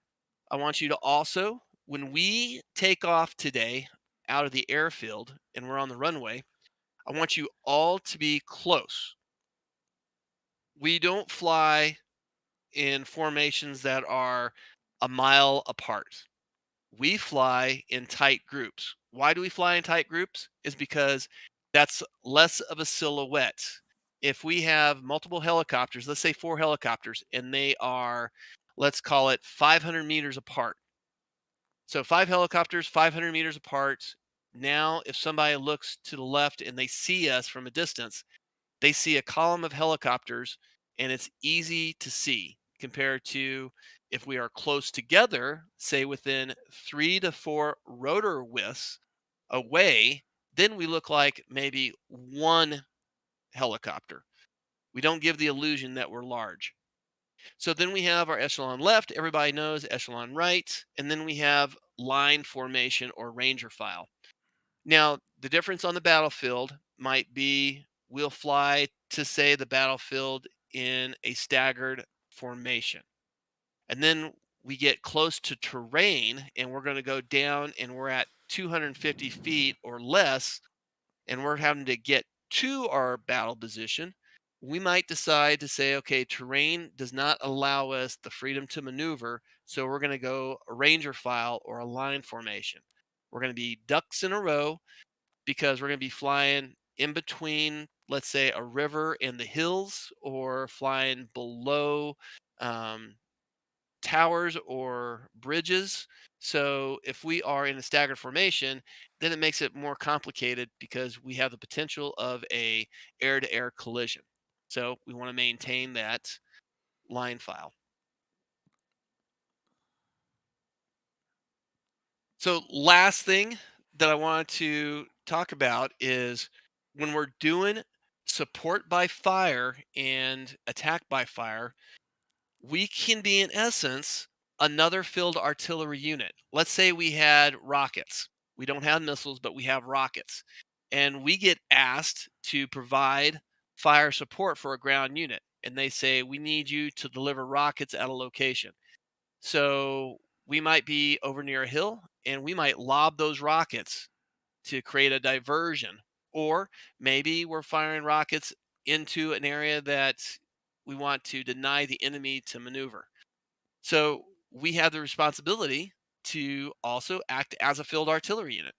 I want you to also, when we take off today out of the airfield and we're on the runway, I want you all to be close. We don't fly in formations that are a mile apart. We fly in tight groups. Why do we fly in tight groups? Is because that's less of a silhouette. If we have multiple helicopters, let's say 4 helicopters, and they are, let's call it 500 meters apart. So 5 helicopters, 500 meters apart. Now, if somebody looks to the left and they see us from a distance, they see a column of helicopters, and it's easy to see compared to if we are close together, say within 3 to 4 rotor widths away, then we look like maybe one helicopter. We don't give the illusion that we're large. So then we have our echelon left, everybody knows echelon right, and then we have line formation or ranger file. Now, the difference on the battlefield might be we'll fly to, say, the battlefield in a staggered formation. And then we get close to terrain and we're going to go down and we're at 250 feet or less and we're having to get to our battle position. We might decide to say, okay, terrain does not allow us the freedom to maneuver. So we're going to go a ranger file or a line formation. We're going to be ducks in a row because we're going to be flying in between, let's say, a river and the hills, or flying below towers or bridges. So if we are in a staggered formation, then it makes it more complicated because we have the potential of a air-to-air collision. So we want to maintain that line file. So last thing that I wanted to talk about is when we're doing support by fire and attack by fire, we can be, in essence, another field artillery unit. Let's say we had rockets. We don't have missiles, but we have rockets. And we get asked to provide fire support for a ground unit. And they say, we need you to deliver rockets at a location. So we might be over near a hill and we might lob those rockets to create a diversion. Or maybe we're firing rockets into an area that we want to deny the enemy to maneuver. So we have the responsibility to also act as a field artillery unit,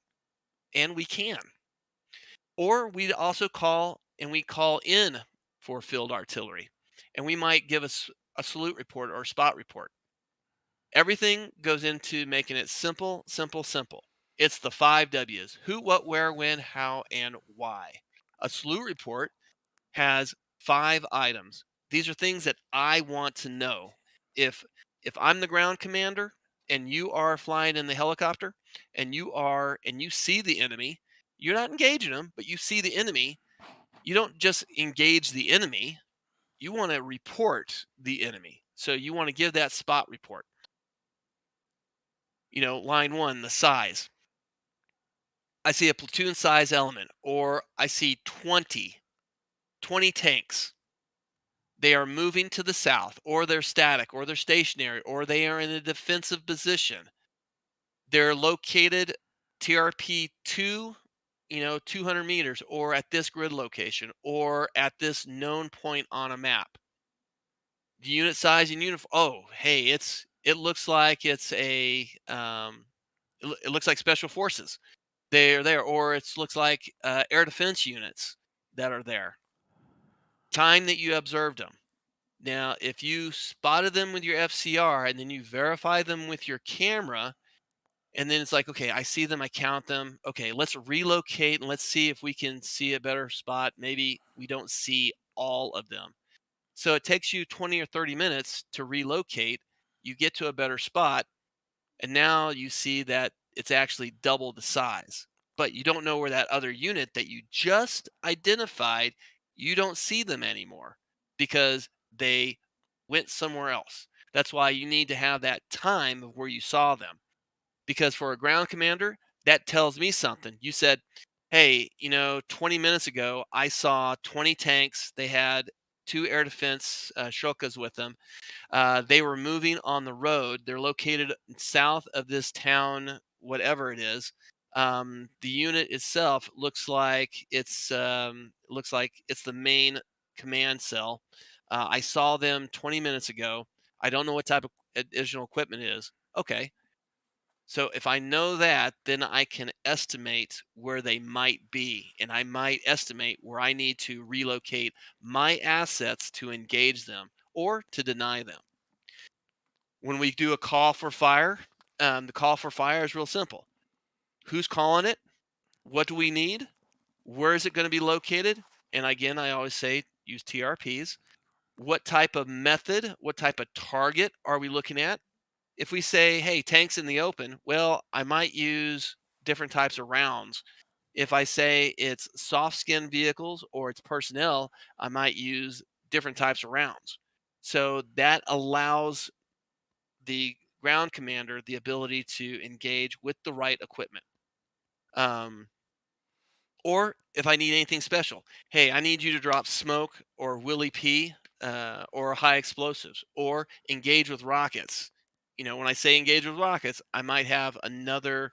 and we can. Or we also call in for field artillery, and we might give us a salute report or a spot report. Everything goes into making it simple, simple, simple. It's the 5 W's: who, what, where, when, how, and why. A salute report has 5 items. These are things that I want to know. If I'm the ground commander and you are flying in the helicopter and you see the enemy, you're not engaging them, but you see the enemy, you don't just engage the enemy, you want to report the enemy. So you want to give that spot report. Line 1, the size. I see a platoon size element, or I see 20 tanks. They are moving to the south, or they're static, or they're stationary, or they are in a defensive position. They're located TRP 2, 200 meters, or at this grid location, or at this known point on a map. The unit size and uniform. Oh, hey, it looks like it's a it looks like special forces. They're there, or it looks like air defense units that are there. time that you observed them. Now, if you spotted them with your FCR and then you verify them with your camera, and then it's like, okay, I see them, I count them. Okay, let's relocate and let's see if we can see a better spot. Maybe we don't see all of them. So it takes you 20 or 30 minutes to relocate. You get to a better spot, and now you see that it's actually double the size. But you don't know where that other unit that you just identified, you don't see them anymore because they went somewhere else. That's why you need to have that time of where you saw them. Because for a ground commander, that tells me something. You said, hey, 20 minutes ago, I saw 20 tanks. They had 2 air defense Shokas with them. They were moving on the road. They're located south of this town, whatever it is. The unit itself looks like it's the main command cell. I saw them 20 minutes ago. I don't know what type of additional equipment it is. Okay, so if I know that, then I can estimate where they might be, and I might estimate where I need to relocate my assets to engage them or to deny them. When we do a call for fire, the call for fire is real simple. Who's calling it? What do we need? Where is it going to be located? And again, I always say use TRPs. What type of method, what type of target are we looking at? If we say, hey, tanks in the open, well, I might use different types of rounds. If I say it's soft skin vehicles or it's personnel, I might use different types of rounds. So that allows the ground commander the ability to engage with the right equipment. Or if I need anything special, hey, I need you to drop smoke or Willie P or high explosives or engage with rockets. When I say engage with rockets, I might have another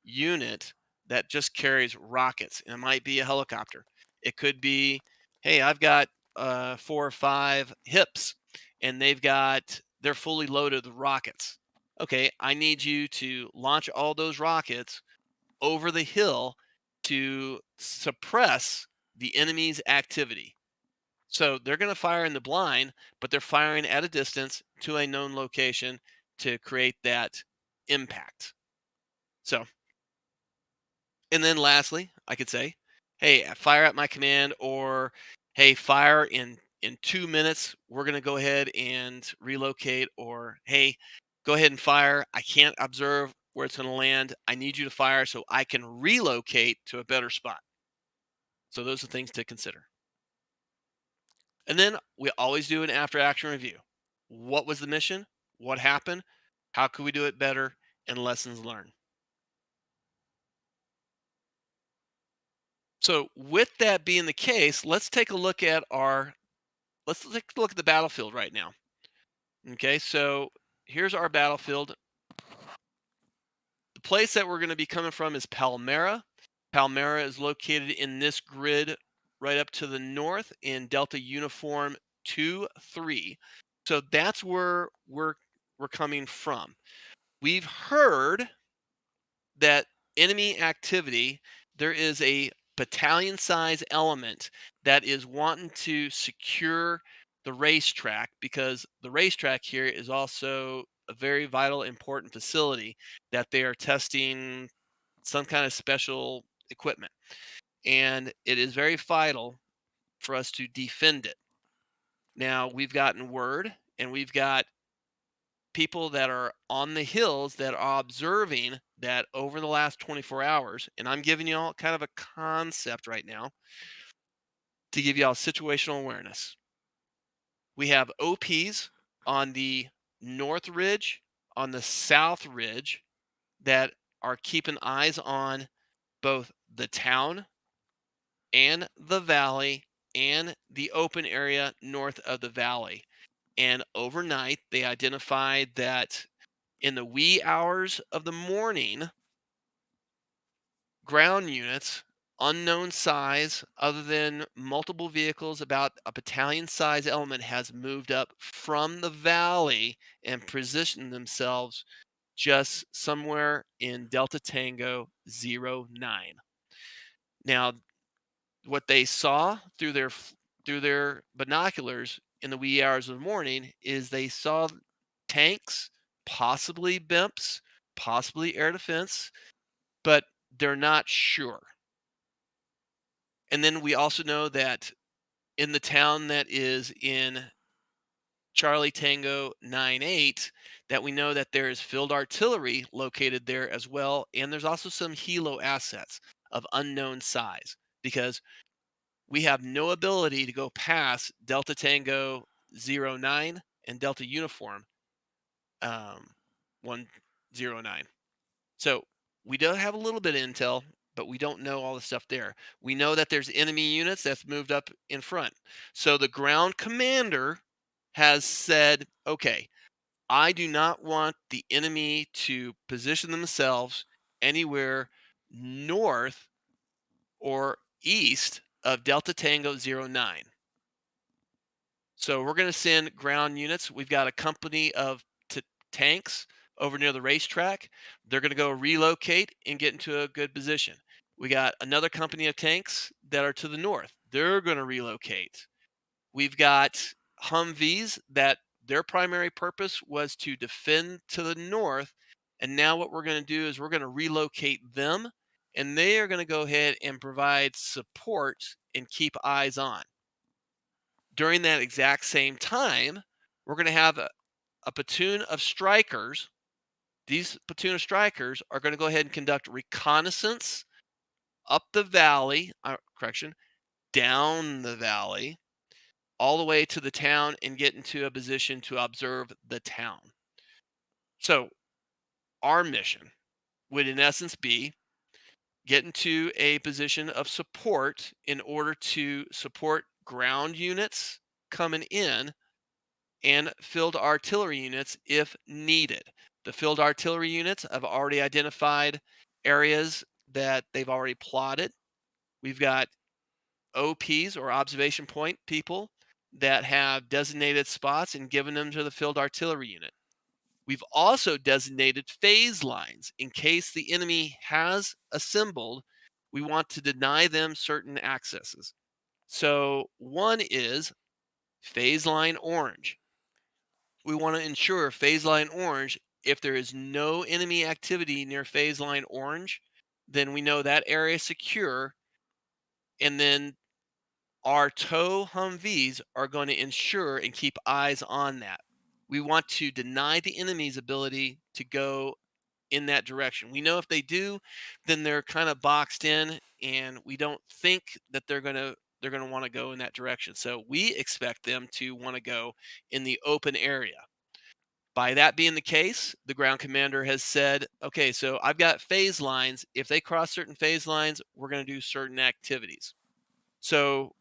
unit that just carries rockets. And it might be a helicopter. It could be, hey, I've got 4 or 5 hips and they're fully loaded with rockets. Okay, I need you to launch all those rockets over the hill to suppress the enemy's activity. So they're going to fire in the blind, but they're firing at a distance to a known location to create that impact. So, and then lastly, I could say, hey, fire at my command, or hey, fire in 2 minutes. We're going to go ahead and relocate, or hey, go ahead and fire. I can't observe where it's going to land. I need you to fire so I can relocate to a better spot. So those are things to consider. And then we always do an after action review. What was the mission? What happened? How could we do it better? And lessons learned. So with that being the case, let's take a look at the battlefield right now. Okay, so here's our battlefield. The place that we're going to be coming from is Palmyra. Palmyra is located in this grid right up to the north in Delta Uniform 2-3. So that's where we're coming from. We've heard that enemy activity, there is a battalion size element that is wanting to secure the racetrack, because the racetrack here is also a very vital, important facility that they are testing some kind of special equipment. And it is very vital for us to defend it. Now, we've gotten word, and we've got people that are on the hills that are observing that over the last 24 hours, and I'm giving you all kind of a concept right now to give you all situational awareness. We have OPs on the north ridge, on the south ridge, that are keeping eyes on both the town and the valley and the open area north of the valley. And overnight, they identified that in the wee hours of the morning, ground units, unknown size, other than multiple vehicles, about a battalion size element has moved up from the valley and positioned themselves just somewhere in Delta Tango 09. Now, what they saw through their through their binoculars in the wee hours of the morning is they saw tanks, possibly BIMPs, possibly air defense, but they're not sure. And then we also know that in the town that is in Charlie Tango 98, that we know that there is field artillery located there as well. And there's also some helo assets of unknown size, because we have no ability to go past Delta Tango 09 and Delta Uniform 109. So we do have a little bit of intel, but we don't know all the stuff there. We know that there's enemy units that's moved up in front. So the ground commander has said, okay, I do not want the enemy to position themselves anywhere north or east of Delta Tango 09. So we're going to send ground units. We've got a company of tanks over near the racetrack. They're going to go relocate and get into a good position. We got another company of tanks that are to the north. They're going to relocate. We've got Humvees that their primary purpose was to defend to the north. And now what we're going to do is we're going to relocate them, and they are going to go ahead and provide support and keep eyes on. During that exact same time, we're going to have a platoon of strikers. These platoon of strikers are going to go ahead and conduct reconnaissance up the valley, down the valley, all the way to the town and get into a position to observe the town. So our mission would in essence be get into a position of support in order to support ground units coming in and field artillery units if needed. The field artillery units have already identified areas that they've already plotted. We've got OPs, or observation point people, that have designated spots and given them to the field artillery unit. We've also designated phase lines in case the enemy has assembled. We want to deny them certain accesses. So one is phase line orange. We want to ensure phase line orange. If there is no enemy activity near phase line orange, then we know that area is secure. And then our tow Humvees are going to ensure and keep eyes on that. We want to deny the enemy's ability to go in that direction. We know if they do, then they're kind of boxed in, and we don't think that they're going to want to go in that direction. So we expect them to want to go in the open area. By that being the case, the ground commander has said, okay, so I've got phase lines. If they cross certain phase lines, we're going to do certain activities. So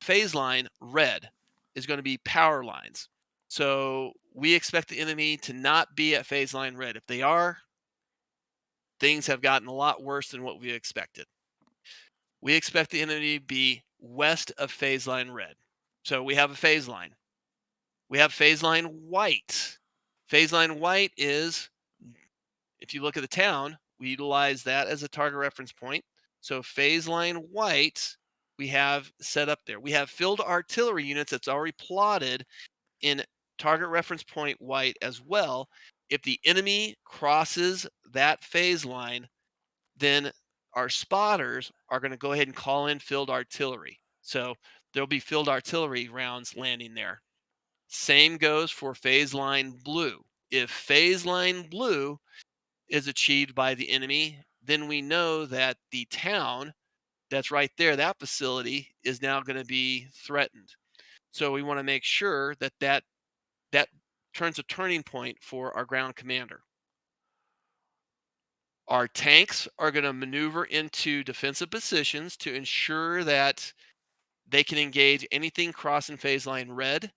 phase line red is going to be power lines. So we expect the enemy to not be at phase line red. If they are, things have gotten a lot worse than what we expected. We expect the enemy to be west of phase line red. So we have a phase line. We have phase line white. Phase line white is, if you look at the town, we utilize that as a target reference point. So phase line white, we have set up there. We have field artillery units that's already plotted in target reference point white as well. If the enemy crosses that phase line, then our spotters are going to go ahead and call in field artillery. So there'll be field artillery rounds landing there. Same goes for phase line blue. If phase line blue is achieved by the enemy, then we know that the town that's right there, that facility, is now going to be threatened. So we want to make sure that that turns a turning point for our ground commander. Our tanks are going to maneuver into defensive positions to ensure that they can engage anything crossing phase line red,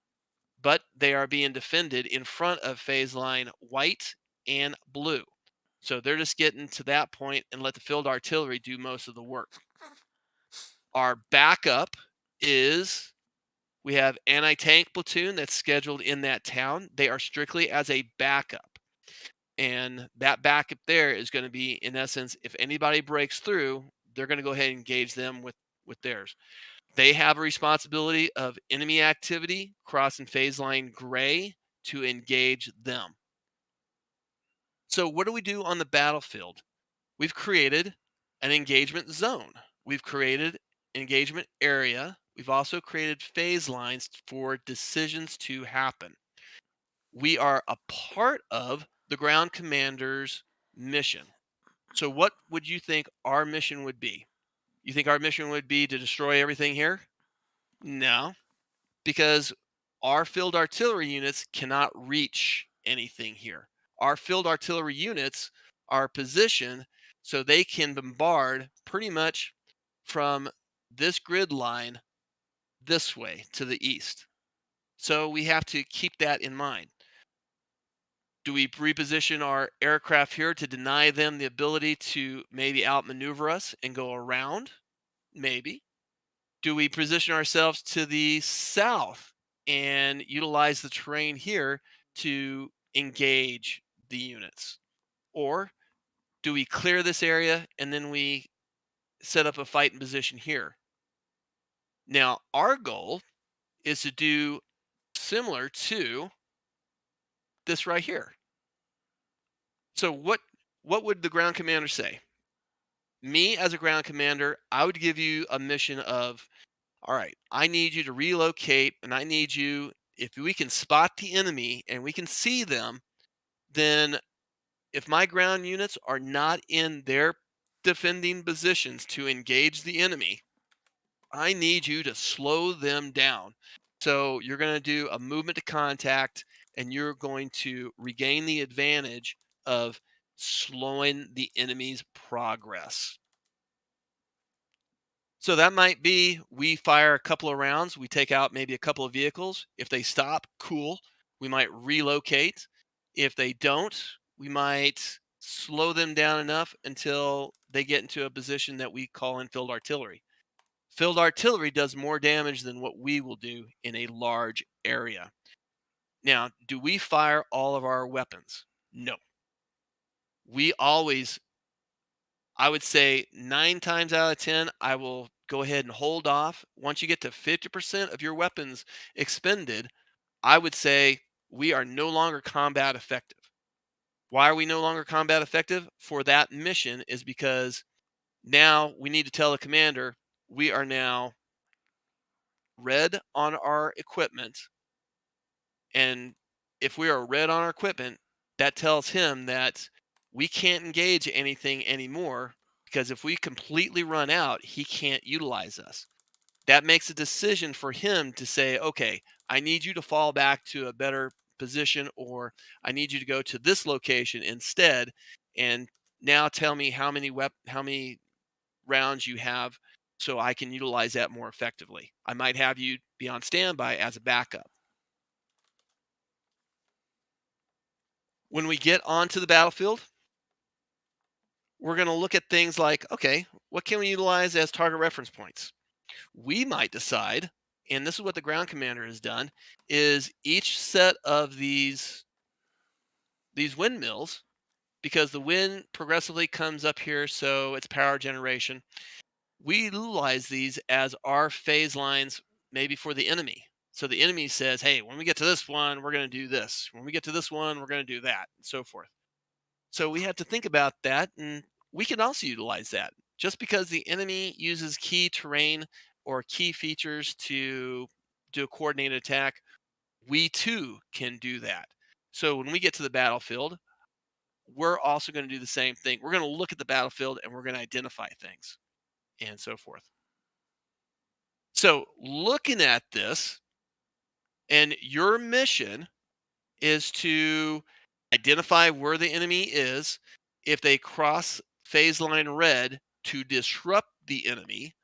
but they are being defended in front of phase line white and blue. So they're just getting to that point and let the field artillery do most of the work. Our backup is, we have anti-tank platoon that's scheduled in that town. They are strictly as a backup. And that backup there is going to be, in essence, if anybody breaks through, they're going to go ahead and engage them with theirs. They have a responsibility of enemy activity crossing phase line gray to engage them. So what do we do on the battlefield? We've created an engagement zone. We've created engagement area. We've also created phase lines for decisions to happen. We are a part of the ground commander's mission. So what would you think our mission would be? You think our mission would be to destroy everything here? No, because our field artillery units cannot reach anything here. Our field artillery units are positioned so they can bombard pretty much from this grid line this way to the east. So we have to keep that in mind. Do we reposition our aircraft here to deny them the ability to maybe outmaneuver us and go around? Maybe. Do we position ourselves to the south and utilize the terrain here to engage the units? Or do we clear this area and then we set up a fighting position here? Now, our goal is to do similar to this right here. So what would the ground commander say? Me as a ground commander, I would give you a mission of, all right, I need you to relocate, and I need you, if we can spot the enemy and we can see them, then if my ground units are not in their defending positions to engage the enemy, I need you to slow them down. So you're going to do a movement to contact, and you're going to regain the advantage of slowing the enemy's progress. So that might be we fire a couple of rounds, we take out maybe a couple of vehicles. If they stop, cool. We might relocate. If they don't, we might slow them down enough until they get into a position that we call in field artillery. Field artillery does more damage than what we will do in a large area. Now, do we fire all of our weapons? No. We always, I would say 9 times out of 10, I will go ahead and hold off. Once you get to 50% of your weapons expended, I would say we are no longer combat effective. Why are we no longer combat effective? For that mission is because now we need to tell the commander we are now red on our equipment. And if we are red on our equipment, that tells him that we can't engage anything anymore, because if we completely run out, he can't utilize us. That makes a decision for him to say, okay, I need you to fall back to a better position, or I need you to go to this location instead. And now tell me how many rounds you have so I can utilize that more effectively. I might have you be on standby as a backup. When we get onto the battlefield, we're going to look at things like, okay, what can we utilize as target reference points? We might decide, and this is what the ground commander has done, is each set of these windmills, because the wind progressively comes up here, so it's power generation. We utilize these as our phase lines, maybe for the enemy. So the enemy says, hey, when we get to this one, we're going to do this. When we get to this one, we're going to do that, and so forth. So we have to think about that, and we can also utilize that. Just because the enemy uses key terrain or key features to do a coordinated attack, we too can do that. So when we get to the battlefield, we're also going to do the same thing. We're going to look at the battlefield and we're going to identify things and so forth. So looking at this, and your mission is to identify where the enemy is. If they cross phase line red, to disrupt the enemy,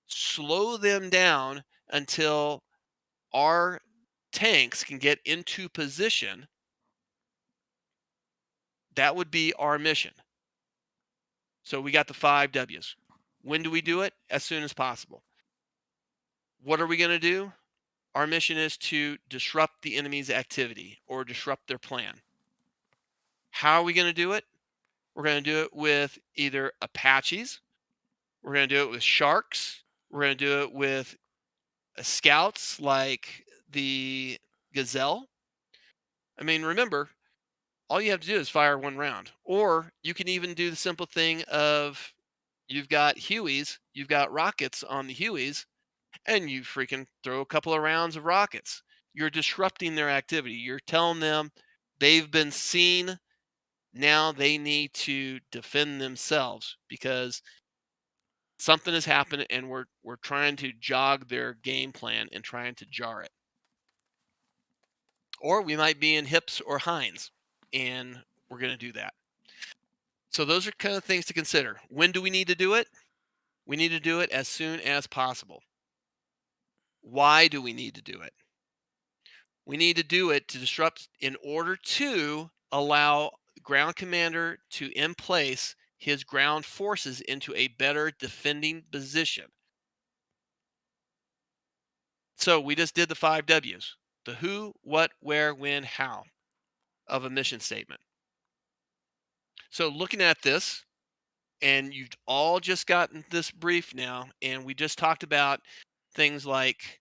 slow them down until our tanks can get into position. That would be our mission. So we got the 5 W's. When do we do it? As soon as possible. What are we going to do? Our mission is to disrupt the enemy's activity or disrupt their plan. How are we going to do it? We're going to do it with either Apaches. We're going to do it with Sharks. We're going to do it with scouts like the Gazelle. I mean, remember, all you have to do is fire 1 round. Or you can even do the simple thing of you've got Hueys, you've got rockets on the Hueys, and you freaking throw a couple of rounds of rockets. You're disrupting their activity. You're telling them they've been seen. Now they need to defend themselves because something has happened and we're trying to jog their game plan and trying to jar it. Or we might be in hips or hinds, and we're going to do that. So those are kind of things to consider. When do we need to do it? We need to do it as soon as possible. Why do we need to do it? We need to do it to disrupt in order to allow ground commander to in place his ground forces into a better defending position. So we just did the 5 W's. The who, what, where, when, how of a mission statement. So looking at this, and you've all just gotten this brief now, and we just talked about things like,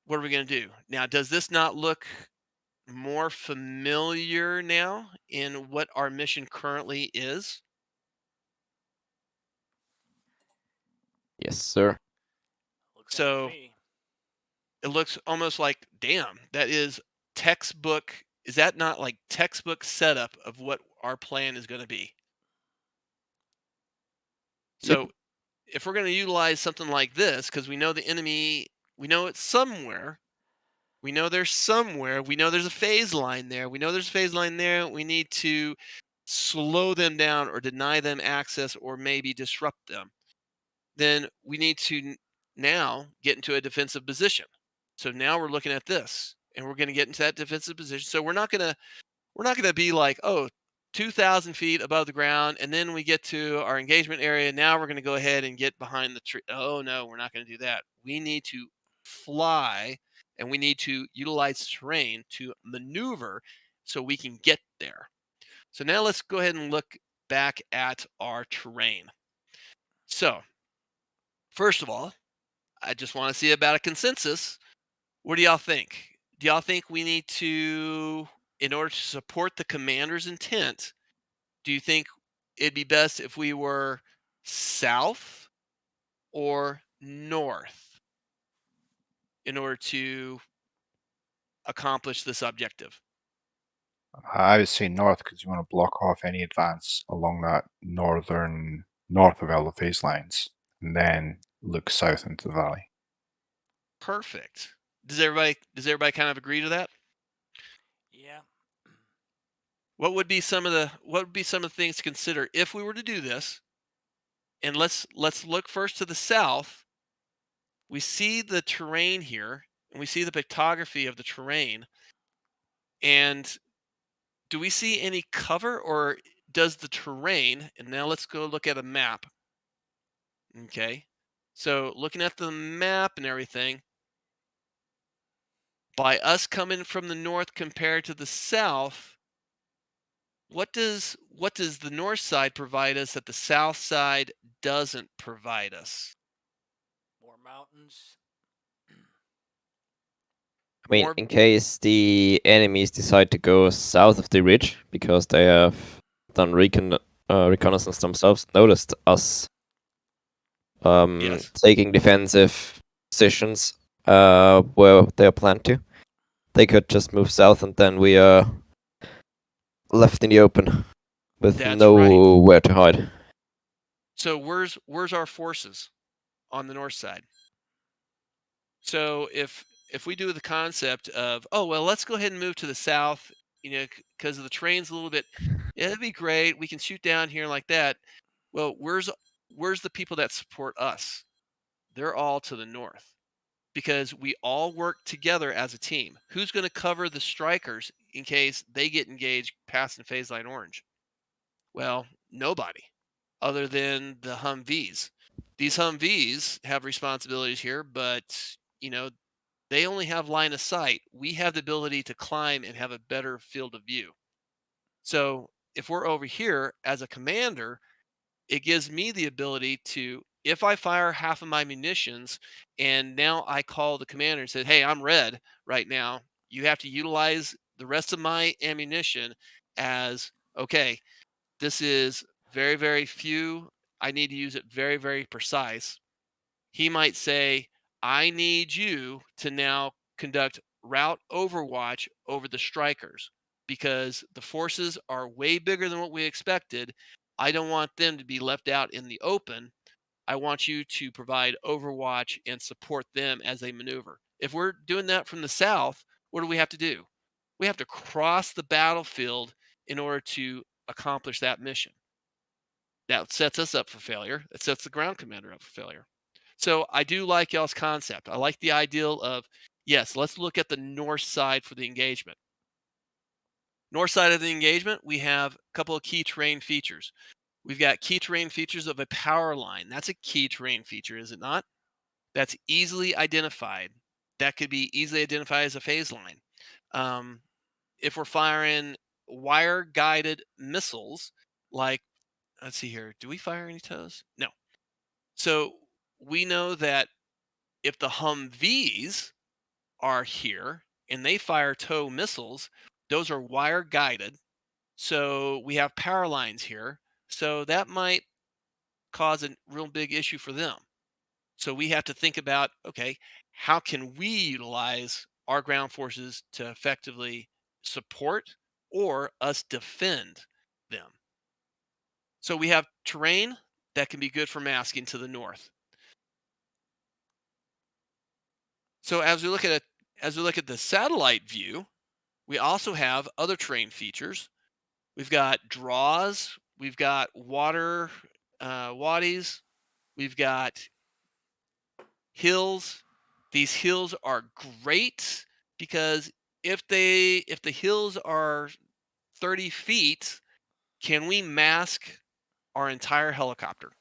what are we going to do? Now, does this not look more familiar now in what our mission currently is? Yes, sir. Looks like So to me. it looks almost like, damn, that is textbook. Is that not like textbook setup of what our plan is going to be? So Yep. if we're going to utilize something like this, because we know the enemy, we know it's somewhere. We know there's somewhere. We know there's a phase line there. We know there's a phase line there. We need to slow them down or deny them access or maybe disrupt them. Then we need to now get into a defensive position. So now we're looking at this and we're going to get into that defensive position. So we're not going to be like, oh, 2,000 feet above the ground, and then we get to our engagement area. Now we're going to go ahead and get behind the tree. Oh no, we're not going to do that. We need to fly, and we need to utilize terrain to maneuver so we can get there. So now let's go ahead and look back at our terrain. So first of all, I just want to see about a consensus. What do y'all think? Do y'all think we need to, in order to support the commander's intent, do you think it'd be best if we were south or north in order to accomplish this objective? I would say north because you want to block off any advance along that north of all the phase lines, and then look south into the valley. Perfect. Does everybody kind of agree to that? Yeah. What would be some of the things to consider if we were to do this? And let's look first to the south. We see the terrain here, and we see the pictography of the terrain. And do we see any cover, or does the terrain, and now let's go look at a map. Okay. So looking at the map and everything, by us coming from the north compared to the south, what does the north side provide us that the south side doesn't provide us? More mountains. I mean, More in case the enemies decide to go south of the ridge because they have done reconnaissance themselves, noticed us yes. taking defensive positions where they are planned to, they could just move south and then we are left in the open with That's right. nowhere to hide. So where's our forces on the north side? So if we do the concept of, oh well, let's go ahead and move to the south, because of the terrain's a little bit, yeah, that'd be great. We can shoot down here like that. Well, where's the people that support us? They're all to the north because we all work together as a team. Who's going to cover the strikers in case they get engaged passing phase line orange? Well, nobody other than the Humvees. These Humvees have responsibilities here, but they only have line of sight. We have the ability to climb and have a better field of view. So if we're over here as a commander, it gives me the ability to if I fire half of my munitions and now I call the commander and said, hey, I'm red right now, you have to utilize the rest of my ammunition as, okay, this is very, very few. I need to use it very, very precise. He might say, I need you to now conduct route overwatch over the strikers because the forces are way bigger than what we expected. I don't want them to be left out in the open. I want you to provide overwatch and support them as they maneuver. If we're doing that from the south, what do we have to do? We have to cross the battlefield in order to accomplish that mission. That sets us up for failure. It sets the ground commander up for failure. So I do like y'all's concept. I like the ideal of, yes, let's look at the north side for the engagement. North side of the engagement, we have a couple of key terrain features. We've got key terrain features of a power line. That's a key terrain feature, is it not? That's easily identified. That could be easily identified as a phase line. If we're firing wire-guided missiles, like, let's see here, do we fire any tows? No. So we know that if the Humvees are here and they fire tow missiles, those are wire-guided. So we have power lines here. So that might cause a real big issue for them. So we have to think about, okay, how can we utilize our ground forces to effectively support or us defend them? So we have terrain that can be good for masking to the north. So as we look at the satellite view, we also have other terrain features. We've got draws, we've got water waddies, we've got hills. These hills are great because if the hills are 30 feet, can we mask our entire helicopter?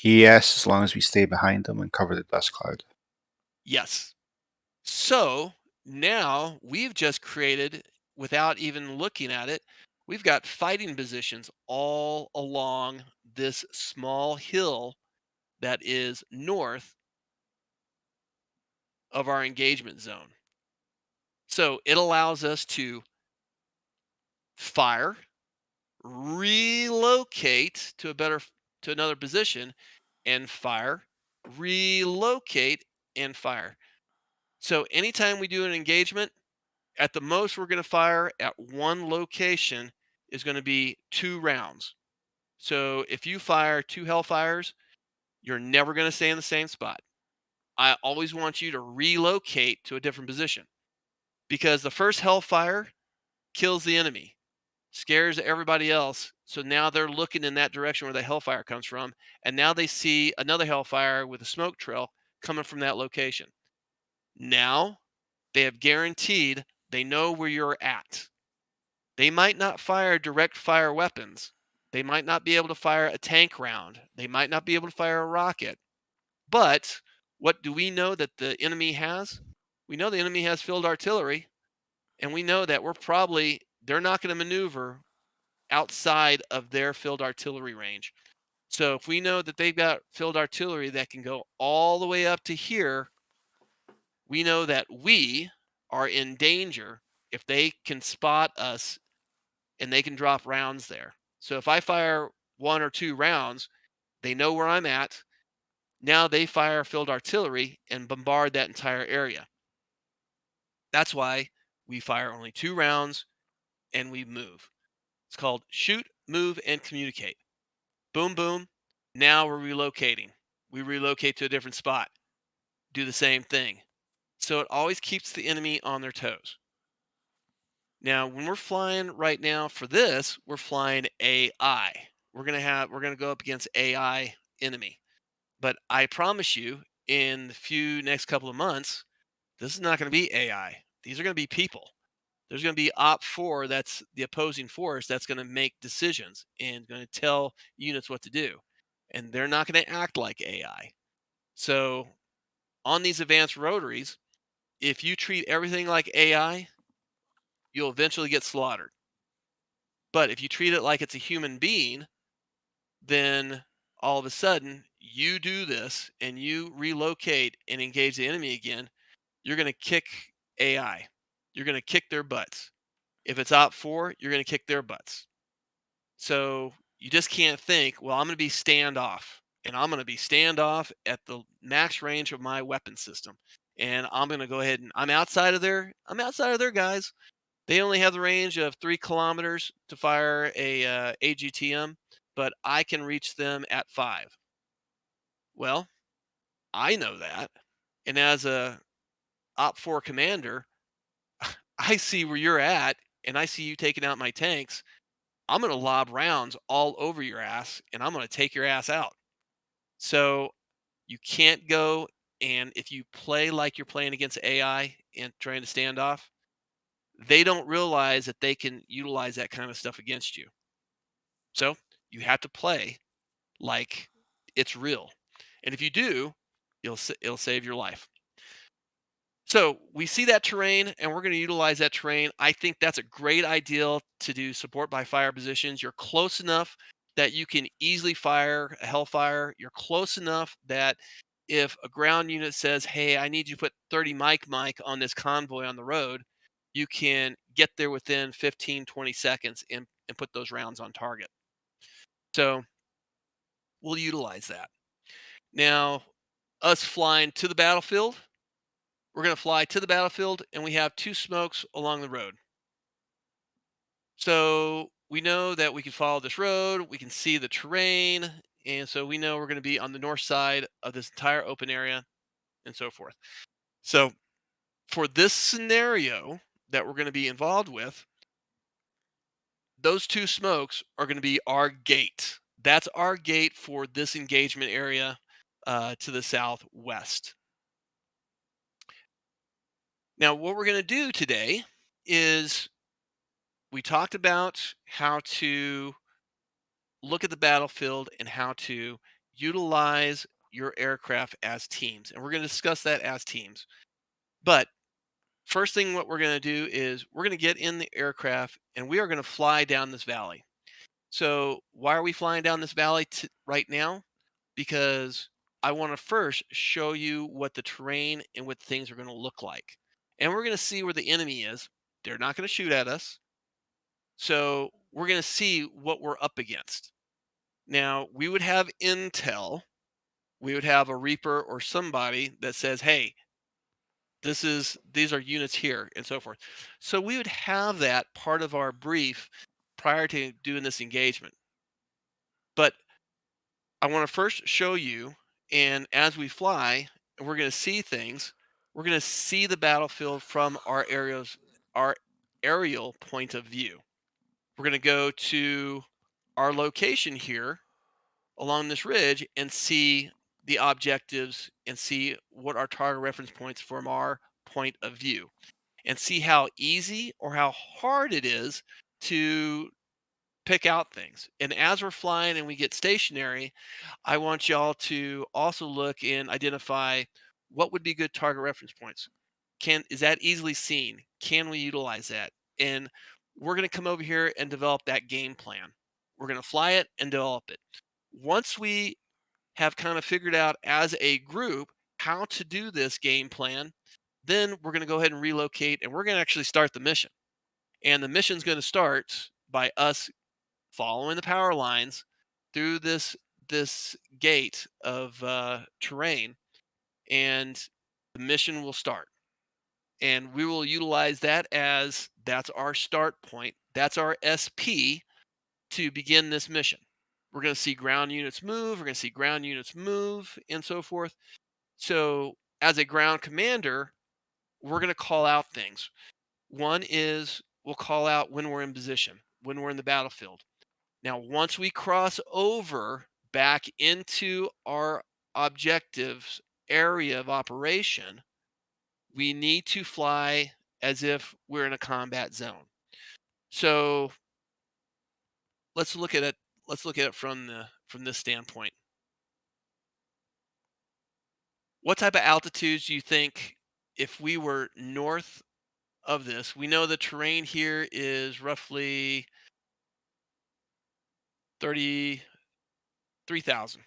Yes, as long as we stay behind them and cover the dust cloud. Yes. So now we've just created, without even looking at it, we've got fighting positions all along this small hill that is north of our engagement zone. So it allows us to fire, relocate to another position, and fire, relocate, and fire. So anytime we do an engagement, at the most we're going to fire at one location is going to be 2 rounds. So if you fire 2 Hellfires, you're never going to stay in the same spot. I always want you to relocate to a different position because the first Hellfire kills the enemy, scares everybody else. So now they're looking in that direction where the Hellfire comes from. And now they see another Hellfire with a smoke trail coming from that location. Now they have guaranteed they know where you're at. They might not fire direct fire weapons. They might not be able to fire a tank round. They might not be able to fire a rocket. But what do we know that the enemy has? We know the enemy has field artillery. And we know that they're not going to maneuver outside of their field artillery range. So if we know that they've got field artillery that can go all the way up to here, we know that we are in danger if they can spot us and they can drop rounds there. So if I fire 1 or 2 rounds, they know where I'm at. Now they fire field artillery and bombard that entire area. That's why we fire only 2 rounds and we move. It's called shoot, move, and communicate. Boom, boom. Now we're relocating. We relocate to a different spot. Do the same thing. So it always keeps the enemy on their toes. Now, when we're flying right now for this, we're flying AI. We're gonna go up against AI enemy. But I promise you, in the next couple of months, this is not going to be AI. These are going to be people. There's going to be Op 4, that's the opposing force, that's going to make decisions and going to tell units what to do. And they're not going to act like AI. So on these advanced rotaries, if you treat everything like AI, you'll eventually get slaughtered. But if you treat it like it's a human being, then all of a sudden you do this and you relocate and engage the enemy again, you're going to kick AI. You're going to kick their butts. If it's Op 4, you're going to kick their butts. So you just can't think, well, I'm going to be standoff and I'm going to be standoff at the max range of my weapon system. And I'm going to go ahead and I'm outside of their guys. They only have the range of 3 kilometers to fire a AGTM, but I can reach them at 5. Well, I know that. And as a Op 4 commander, I see where you're at and I see you taking out my tanks. I'm going to lob rounds all over your ass and I'm going to take your ass out. So you can't go, and if you play like you're playing against AI and trying to stand off, they don't realize that they can utilize that kind of stuff against you. So you have to play like it's real. And if you do, it'll save your life. So we see that terrain and we're going to utilize that terrain. I think that's a great idea to do support by fire positions. You're close enough that you can easily fire a Hellfire. You're close enough that if a ground unit says, hey, I need you to put 30 Mike on this convoy on the road, you can get there within 15, 20 seconds and put those rounds on target. So we'll utilize that. Now, us flying to the battlefield, we're going to fly to the battlefield and we have 2 smokes along the road. So we know that we can follow this road, we can see the terrain, and so we know we're going to be on the north side of this entire open area and so forth. So for this scenario that we're going to be involved with, those 2 smokes are going to be our gate. That's our gate for this engagement area to the southwest. Now, what we're going to do today is we talked about how to look at the battlefield and how to utilize your aircraft as teams. And we're going to discuss that as teams. But first thing, what we're going to do is we're going to get in the aircraft and we are going to fly down this valley. So why are we flying down this valley right now? Because I want to first show you what the terrain and what things are going to look like. And we're going to see where the enemy is. They're not going to shoot at us. So we're going to see what we're up against. Now, we would have intel. We would have a Reaper or somebody that says, hey, these are units here and so forth. So we would have that part of our brief prior to doing this engagement. But I want to first show you, and as we fly, we're going to see things. We're going to see the battlefield from our aerial point of view. We're going to go to our location here along this ridge and see the objectives and see what our target reference points from our point of view and see how easy or how hard it is to pick out things. And as we're flying and we get stationary, I want y'all to also look and identify what would be good target reference points. Is that easily seen? Can we utilize that? And we're going to come over here and develop that game plan. We're going to fly it and develop it. Once we have kind of figured out as a group how to do this game plan, then we're going to go ahead and relocate and we're going to actually start the mission. And the mission's going to start by us following the power lines through this gate of terrain, and the mission will start. And we will utilize that as that's our start point. That's our SP to begin this mission. We're going to see ground units move. We're going to see ground units move and so forth. So as a ground commander, we're going to call out things. One is we'll call out when we're in position, when we're in the battlefield. Now, once we cross over back into our objectives area of operation, we need to fly as if we're in a combat zone. So let's look at it. Let's look at it from this standpoint. What type of altitudes do you think if we were north of this? We know the terrain here is roughly 3,000.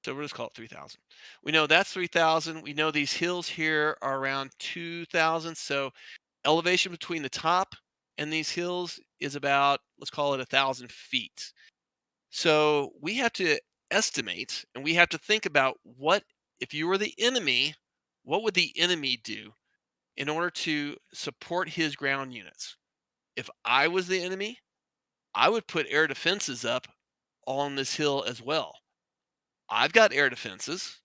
So we'll just call it 3,000. We know that's 3,000. We know these hills here are around 2,000. So elevation between the top and these hills is about, let's call it 1,000 feet. So we have to estimate, and we have to think about, what if you were the enemy, what would the enemy do in order to support his ground units? If I was the enemy, I would put air defenses up on this hill as well. I've got air defenses.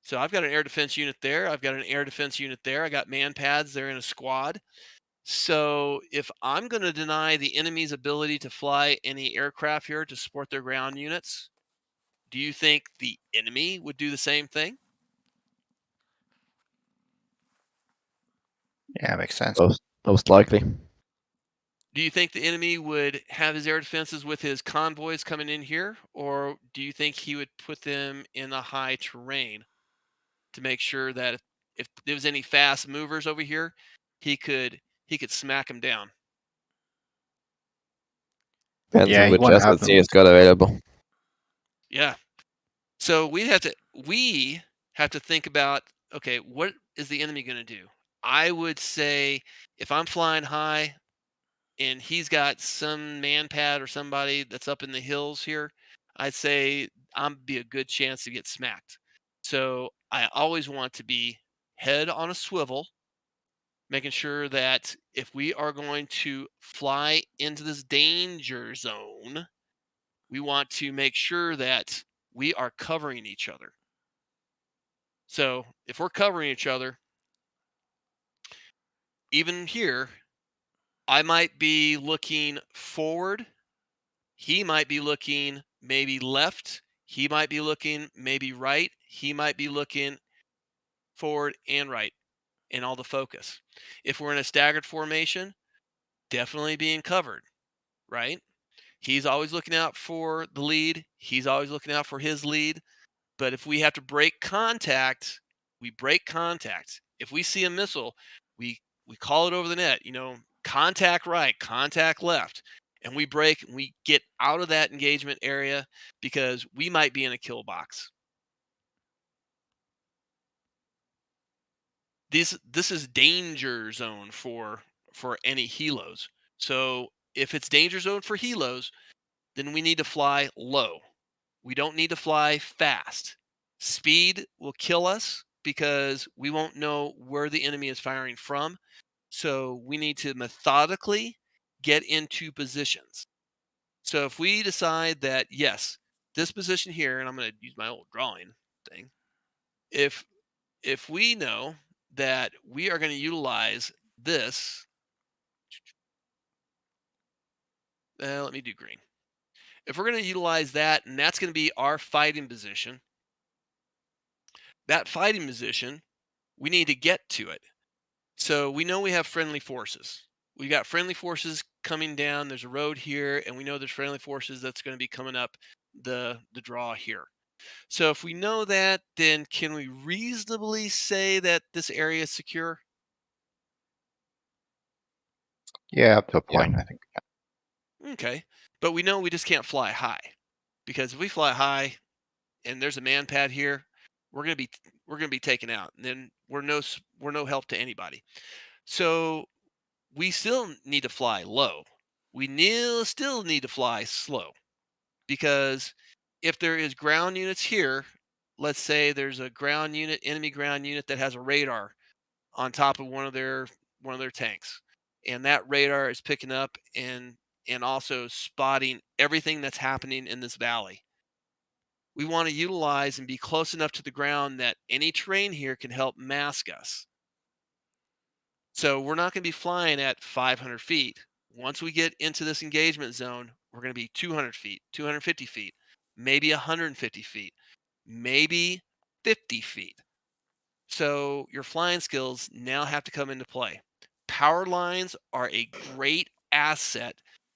So I've got an air defense unit there. I've got an air defense unit there. I got man pads. They're in a squad. So if I'm going to deny the enemy's ability to fly any aircraft here to support their ground units, do you think the enemy would do the same thing? Yeah, makes sense. Most likely. Do you think the enemy would have his air defenses with his convoys coming in here, or do you think he would put them in a high terrain to make sure that if there was any fast movers over here, he could smack them down? Depends Yeah, on you which want to have assets them. he's got available. Yeah. So we have to think about, okay, what is the enemy going to do? I would say if I'm flying high and he's got some man pad or somebody that's up in the hills here, I'd say I'm be a good chance to get smacked. So I always want to be head on a swivel, making sure that if we are going to fly into this danger zone, we want to make sure that we are covering each other. So if we're covering each other, even here, I might be looking forward. He might be looking maybe left. He might be looking maybe right. He might be looking forward and right in all the focus. If we're in a staggered formation, definitely being covered, right? He's always looking out for the lead. He's always looking out for his lead. But if we have to break contact, we break contact. If we see a missile, we call it over the net, contact right, contact left, and we break and we get out of that engagement area because we might be in a kill box. This is danger zone for any helos. So if it's danger zone for helos, then we need to fly low. We don't need to fly fast. Speed will kill us because we won't know where the enemy is firing from. So we need to methodically get into positions. So if we decide that, yes, this position here, and I'm going to use my old drawing thing. If we know that we are going to utilize this, let me do green. If we're going to utilize that, and that's going to be our fighting position, that fighting position, we need to get to it. So we know we have friendly forces. We got friendly forces coming down. There's a road here, and we know there's friendly forces that's going to be coming up the draw here. So if we know that, then can we reasonably say that this area is secure? Yeah, up to a point, I think. Okay. But we know we just can't fly high, because if we fly high and there's a man pad here, we're going to be taken out, and then we're no help to anybody. So we still need to fly low. We still need to fly slow, because if there is ground units here, let's say there's a ground unit, enemy ground unit that has a radar on top of one of their tanks, and that radar is picking up and also spotting everything that's happening in this valley. We want to utilize and be close enough to the ground that any terrain here can help mask us. So we're not going to be flying at 500 feet. Once we get into this engagement zone, we're going to be 200 feet, 250 feet, maybe 150 feet, maybe 50 feet. So your flying skills now have to come into play. Power lines are a great asset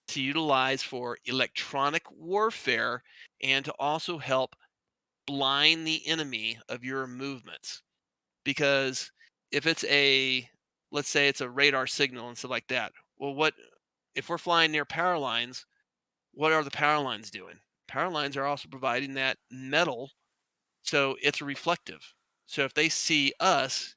to utilize for electronic warfare and to also help blind the enemy of your movements. Because if it's let's say it's a radar signal and stuff like that, well, what if we're flying near power lines? What are the power lines doing? Power lines are also providing that metal, so it's reflective. So if they see us,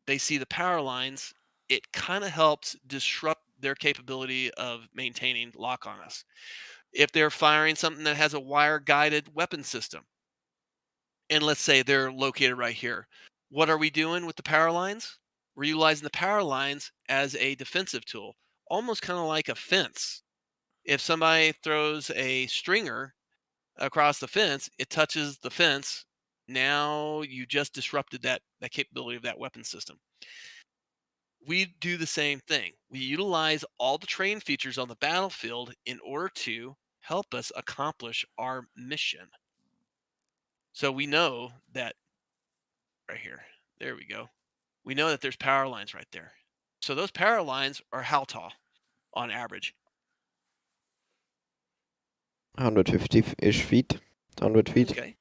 they see the power lines, it kind of helps disrupt their capability of maintaining lock on us. If they're firing something that has a wire guided weapon system, and let's say they're located right here, what are we doing with the power lines? We're utilizing the power lines as a defensive tool, almost kind of like a fence. If somebody throws a stringer across the fence, it touches the fence. Now you just disrupted that capability of that weapon system. We do the same thing. We utilize all the terrain features on the battlefield in order to help us accomplish our mission. So we know that right here, there we go. We know that there's power lines right there. So those power lines are how tall on average? 150-ish feet. 100 feet. Okay.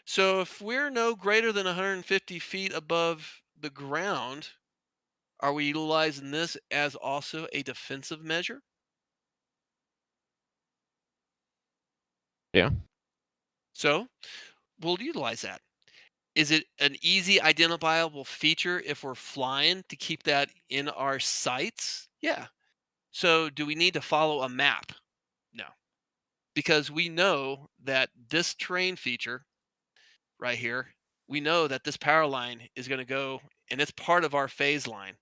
So if we're no greater than 150 feet above the ground, are we utilizing this as also a defensive measure? Yeah. So we'll utilize that. Is it an easy identifiable feature if we're flying to keep that in our sights? Yeah. So do we need to follow a map? No. Because we know that this terrain feature right here, we know that this power line is going to go, and it's part of our phase line.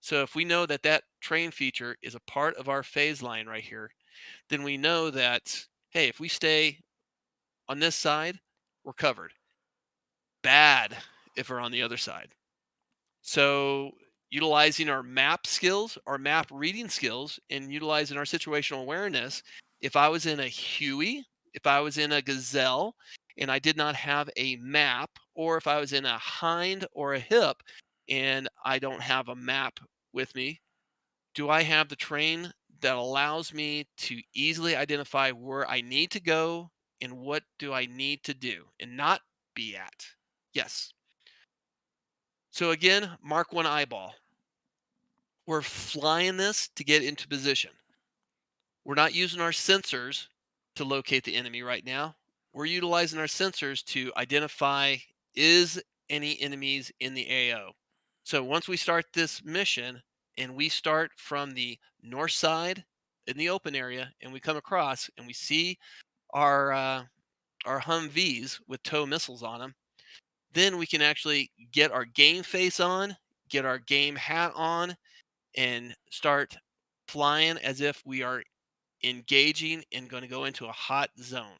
So if we know that that terrain feature is a part of our phase line right here, then we know that, hey, if we stay on this side, we're covered. Bad if we're on the other side. So utilizing our map skills, our map reading skills, and utilizing our situational awareness, if I was in a Huey, if I was in a Gazelle, and I did not have a map, or if I was in a Hind or a Hip, and I don't have a map with me, do I have the terrain that allows me to easily identify where I need to go and what do I need to do and not be at? Yes. So again, mark one eyeball. We're flying this to get into position. We're not using our sensors to locate the enemy right now. We're utilizing our sensors to identify is any enemies in the AO. So once we start this mission and we start from the north side in the open area and we come across and we see our Humvees with tow missiles on them, then we can actually get our game face on, get our game hat on, and start flying as if we are engaging and going to go into a hot zone.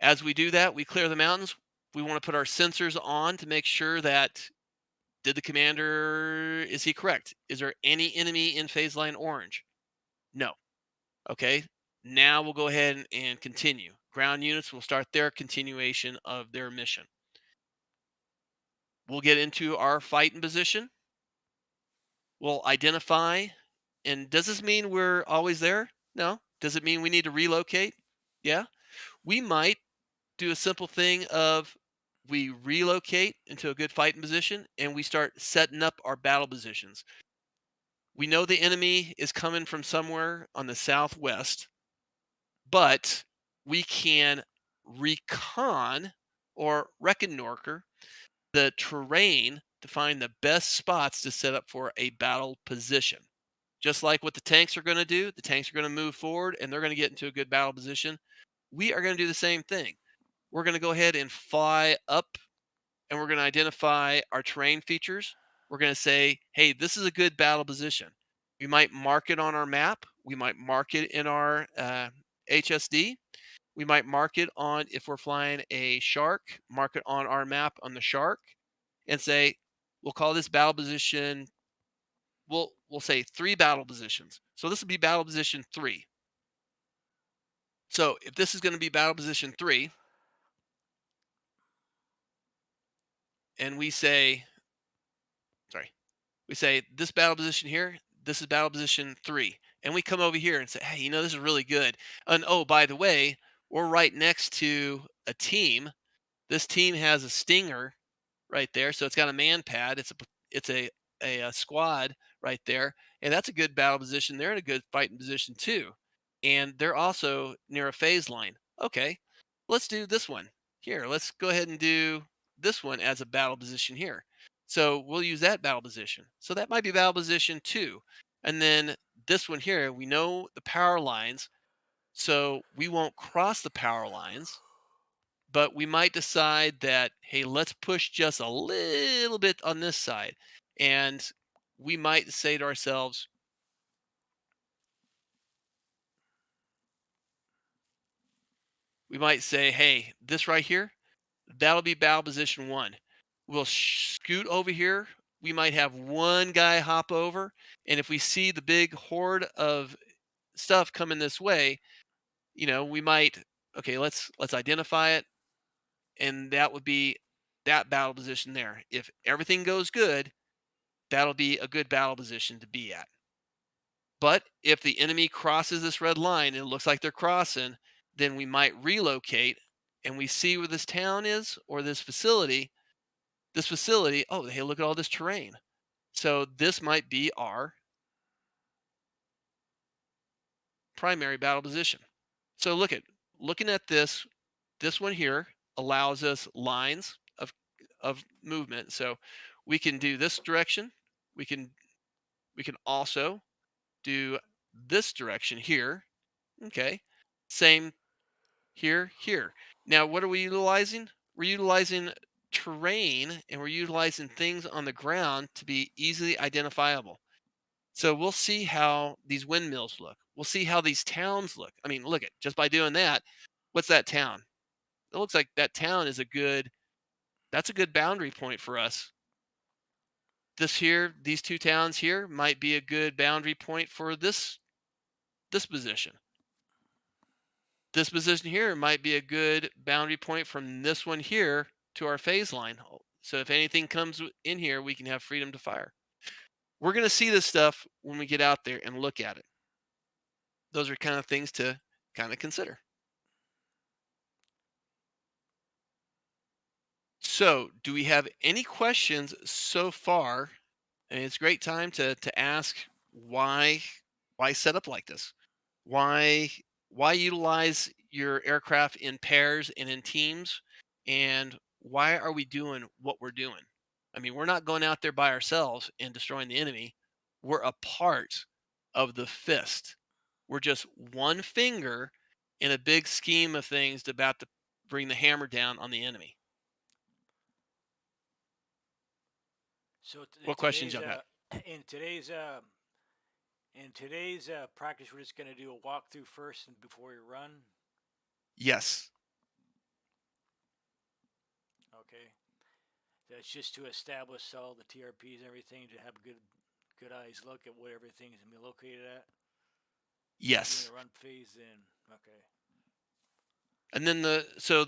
As we do that, we clear the mountains. We want to put our sensors on to make sure that did the commander, is he correct? Is there any enemy in phase line orange? No. Okay. Now we'll go ahead and continue. Ground units will start their continuation of their mission. We'll get into our fighting position. We'll identify. And does this mean we're always there? No. Does it mean we need to relocate? Yeah. We might do a simple thing of we relocate into a good fighting position and we start setting up our battle positions. We know the enemy is coming from somewhere on the southwest, but we can recon or reconnoiter the terrain to find the best spots to set up for a battle position. Just like what the tanks are going to do, the tanks are going to move forward and they're going to get into a good battle position. We are going to do the same thing. We're going to go ahead and fly up and we're going to identify our terrain features. We're going to say, hey, this is a good battle position. We might mark it on our map. We might mark it in our HSD. We might mark it on, if we're flying a Shark, mark it on our map on the Shark and say, we'll call this battle position, we'll say 3 battle positions. So this will be battle position 3. So if this is going to be battle position 3, and we say this battle position here, this is battle position 3. And we come over here and say, hey, this is really good. And oh, by the way, we're right next to a team. This team has a Stinger right there. So it's got a man pad. It's a squad right there. And that's a good battle position. They're in a good fighting position too. and they're also near a phase line. Okay, let's do this one here. Let's go ahead and do this one as a battle position here. So we'll use that battle position. So that might be battle position 2. And then this one here, we know the power lines, so we won't cross the power lines, but we might decide that, hey, let's push just a little bit on this side. And we might say to ourselves, hey, this right here, that'll be battle position 1. We'll scoot over here. We might have one guy hop over. And if we see the big horde of stuff coming this way, we might, okay, let's identify it. And that would be that battle position there. If everything goes good, that'll be a good battle position to be at. But if the enemy crosses this red line and it looks like they're crossing, then we might relocate and we see where this town is or this facility. Oh, hey, look at all this terrain. So this might be our primary battle position. So looking at this one here allows us lines of movement. So we can do this direction. We can also do this direction here. Okay. Same here. Now, what are we utilizing? We're utilizing terrain and we're utilizing things on the ground to be easily identifiable. So we'll see how these windmills look. We'll see how these towns look. I mean, look at just by doing that, what's that town? It looks like that town is a good boundary point for us. These two towns here might be a good boundary point for this position. This position here might be a good boundary point from this one here to our phase line. So if anything comes in here, we can have freedom to fire. We're going to see this stuff when we get out there and look at it. Those are kind of things to kind of consider. So do we have any questions so far? And it's a great time to ask why set up like this? Why utilize your aircraft in pairs and in teams? And why are we doing what we're doing? I mean, we're not going out there by ourselves and destroying the enemy. We're a part of the fist. We're just one finger in a big scheme of things about to bring the hammer down on the enemy. So What questions y'all got? In today's practice, we're just going to do a walkthrough first and before you run. Yes. Okay. That's just to establish all the TRPs and everything, to have a good eyes look at what everything's going to be located at. Yes. In the run phase, then okay. And then so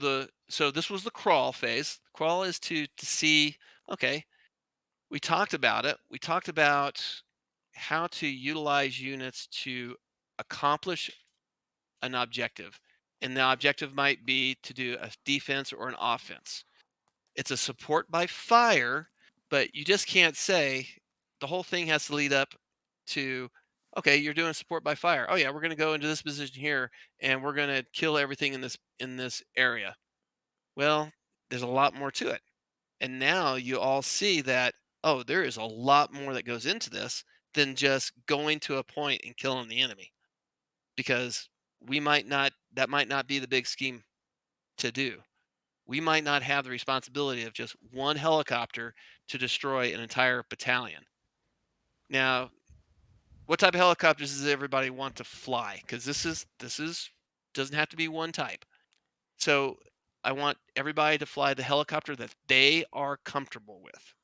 this was the crawl phase. Crawl is to see, okay, we talked about it. We talked about how to utilize units to accomplish an objective. And the objective might be to do a defense or an offense. It's a support by fire, but you just can't say the whole thing has to lead up to, okay, you're doing support by fire. Oh yeah, we're going to go into this position here and we're going to kill everything in this area. Well, there's a lot more to it. And now you all see that, oh, there is a lot more that goes into this than just going to a point and killing the enemy. Because that might not be the big scheme to do. We might not have the responsibility of just one helicopter to destroy an entire battalion. Now, what type of helicopters does everybody want to fly? Because this is doesn't have to be one type. So I want everybody to fly the helicopter that they are comfortable with.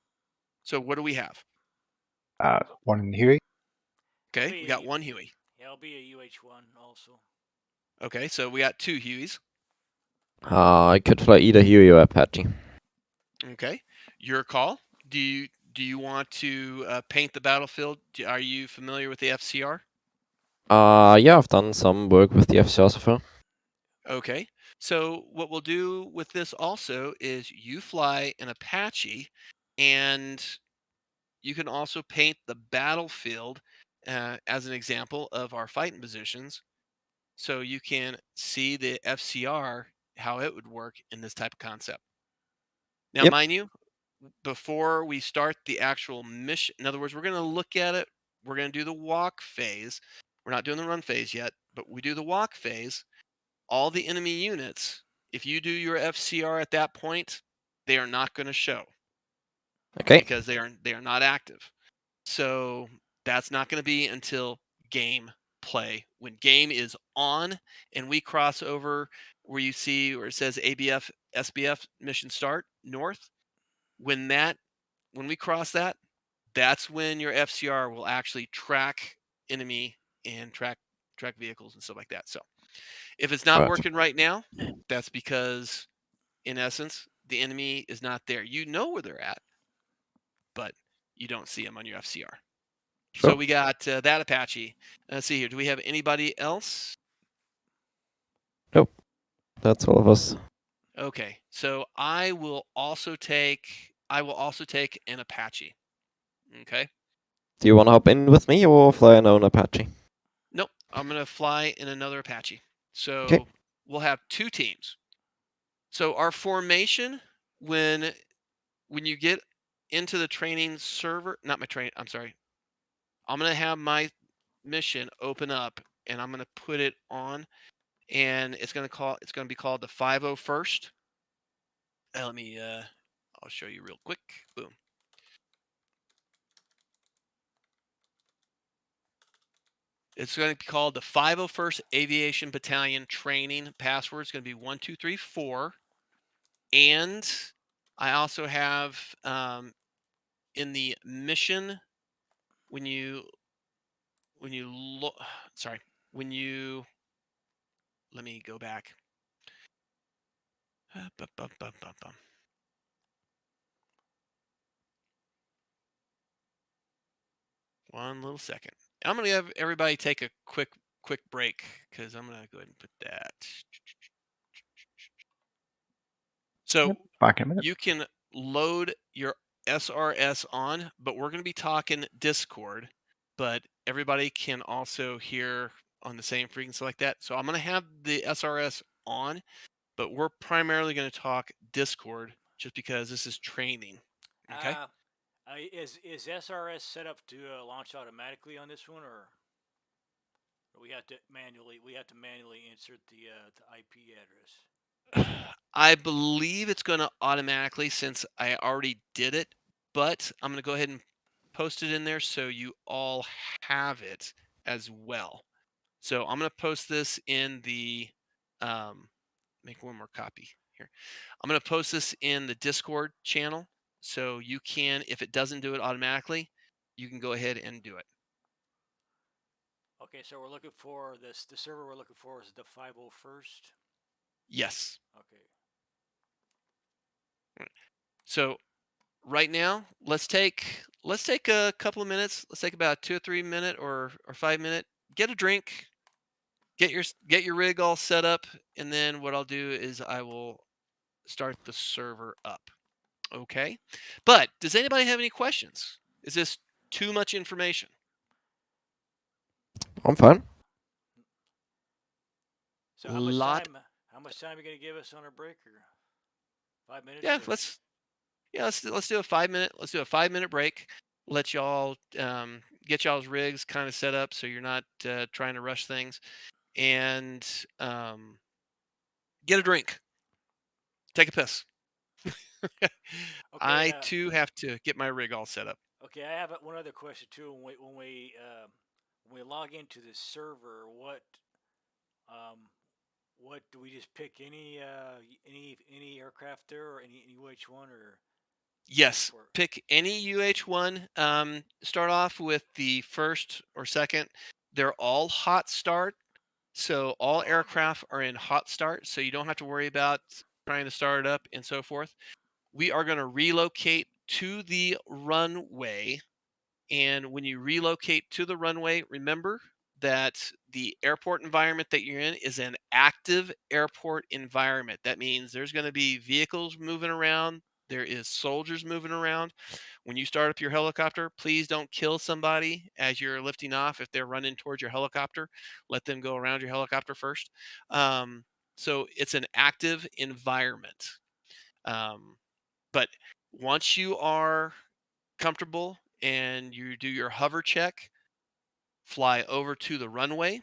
So what do we have? One Huey. Okay, we got one Huey. Yeah, it'll be a UH-1 also. Okay, so we got two Hueys. I could fly either Huey or Apache. Okay, your call. Do you want to paint the battlefield? Are you familiar with the FCR? Yeah, I've done some work with the FCR so far. Okay, so what we'll do with this also is you fly an Apache, and you can also paint the battlefield as an example of our fighting positions. so you can see the FCR, how it would work in this type of concept. Now, Yep. mind you, before we start the actual mission, in other words, we're going to look at it. We're going to do the walk phase. We're not doing the run phase yet, but we do the walk phase. All the enemy units, if you do your FCR at that point, they are not going to show Okay. because they are not active. So that's not going to be until game play. When game is on and we cross over where you see where it says ABF SBF mission start north, when we cross that, that's when your FCR will actually track enemy and track vehicles and stuff like that. So if it's not Right. working right now, that's because in essence the enemy is not there. You know where they're at, but you don't see them on your FCR. Sure. So we got that Apache. Let's see here. Do we have anybody else? Nope. That's all of us. Okay. So I will also take an Apache. Okay. Do you want to hop in with me or fly an own Apache? Nope. I'm gonna fly in another Apache. So Okay. we'll have 2 teams. So our formation when you get into the training server, not my train. I'm sorry. I'm gonna have my mission open up and I'm gonna put it on, and it's gonna be called the 501st. Let me I'll show you real quick. Boom. It's going to be called the 501st Aviation Battalion Training. Password is going to be 1234. And I also have in the mission when you look, sorry, when you, let me go back. One little second. I'm going to have everybody take a quick break because I'm going to go ahead and put that. So Back in a minute. you can load your SRS on, but we're going to be talking Discord, but everybody can also hear on the same frequency like that. So I'm going to have the SRS on, but we're primarily going to talk Discord just because this is training. Okay. Is SRS set up to launch automatically on this one, or we have to manually insert the IP address? I believe it's going to automatically since I already did it, but I'm going to go ahead and post it in there so you all have it as well. So I'm going to post this in the, make one more copy here. I'm going to post this in the Discord channel. So you can, if it doesn't do it automatically, you can go ahead and do it. Okay, so we're looking for this. The server we're looking for is the 501st. Yes. Okay. So right now, let's take a couple of minutes. Let's take about 2 or 3 minute or 5 minute. Get a drink. Get your rig all set up, and then what I'll do is I will start the server up. Okay. But does anybody have any questions? Is this too much information? I'm fine. So how much time are you going to give us on our break, or 5 minutes? Yeah, or? let's do a 5 minute. Let's do a 5 minute break. Let y'all get y'all's rigs kind of set up so you're not trying to rush things, and get a drink. Take a piss. Okay, I too have to get my rig all set up. Okay, I have one other question too. When we log into the server, what do we just pick any aircraft there, or any UH-1, or? Yes, pick any UH-1. Start off with the first or second. They're all hot start, so all aircraft are in hot start, so you don't have to worry about trying to start it up and so forth. We are going to relocate to the runway, and when you relocate to the runway, remember that the airport environment that you're in is an active airport environment. That means there's going to be vehicles moving around. There is soldiers moving around. When you start up your helicopter, please don't kill somebody as you're lifting off. If they're running towards your helicopter, let them go around your helicopter first. So it's an active environment. But once you are comfortable and you do your hover check, fly over to the runway.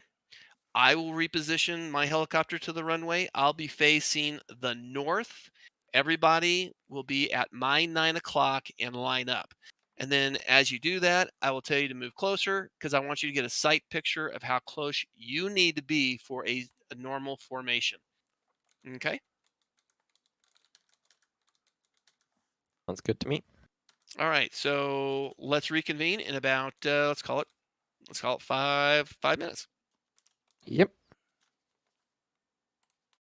I will reposition my helicopter to the runway. I'll be facing the north. Everybody will be at my 9 o'clock and line up. And then as you do that, I will tell you to move closer because I want you to get a sight picture of how close you need to be for a normal formation. Okay. Sounds good to me. All right. So let's reconvene in about let's call it 5 minutes. Yep.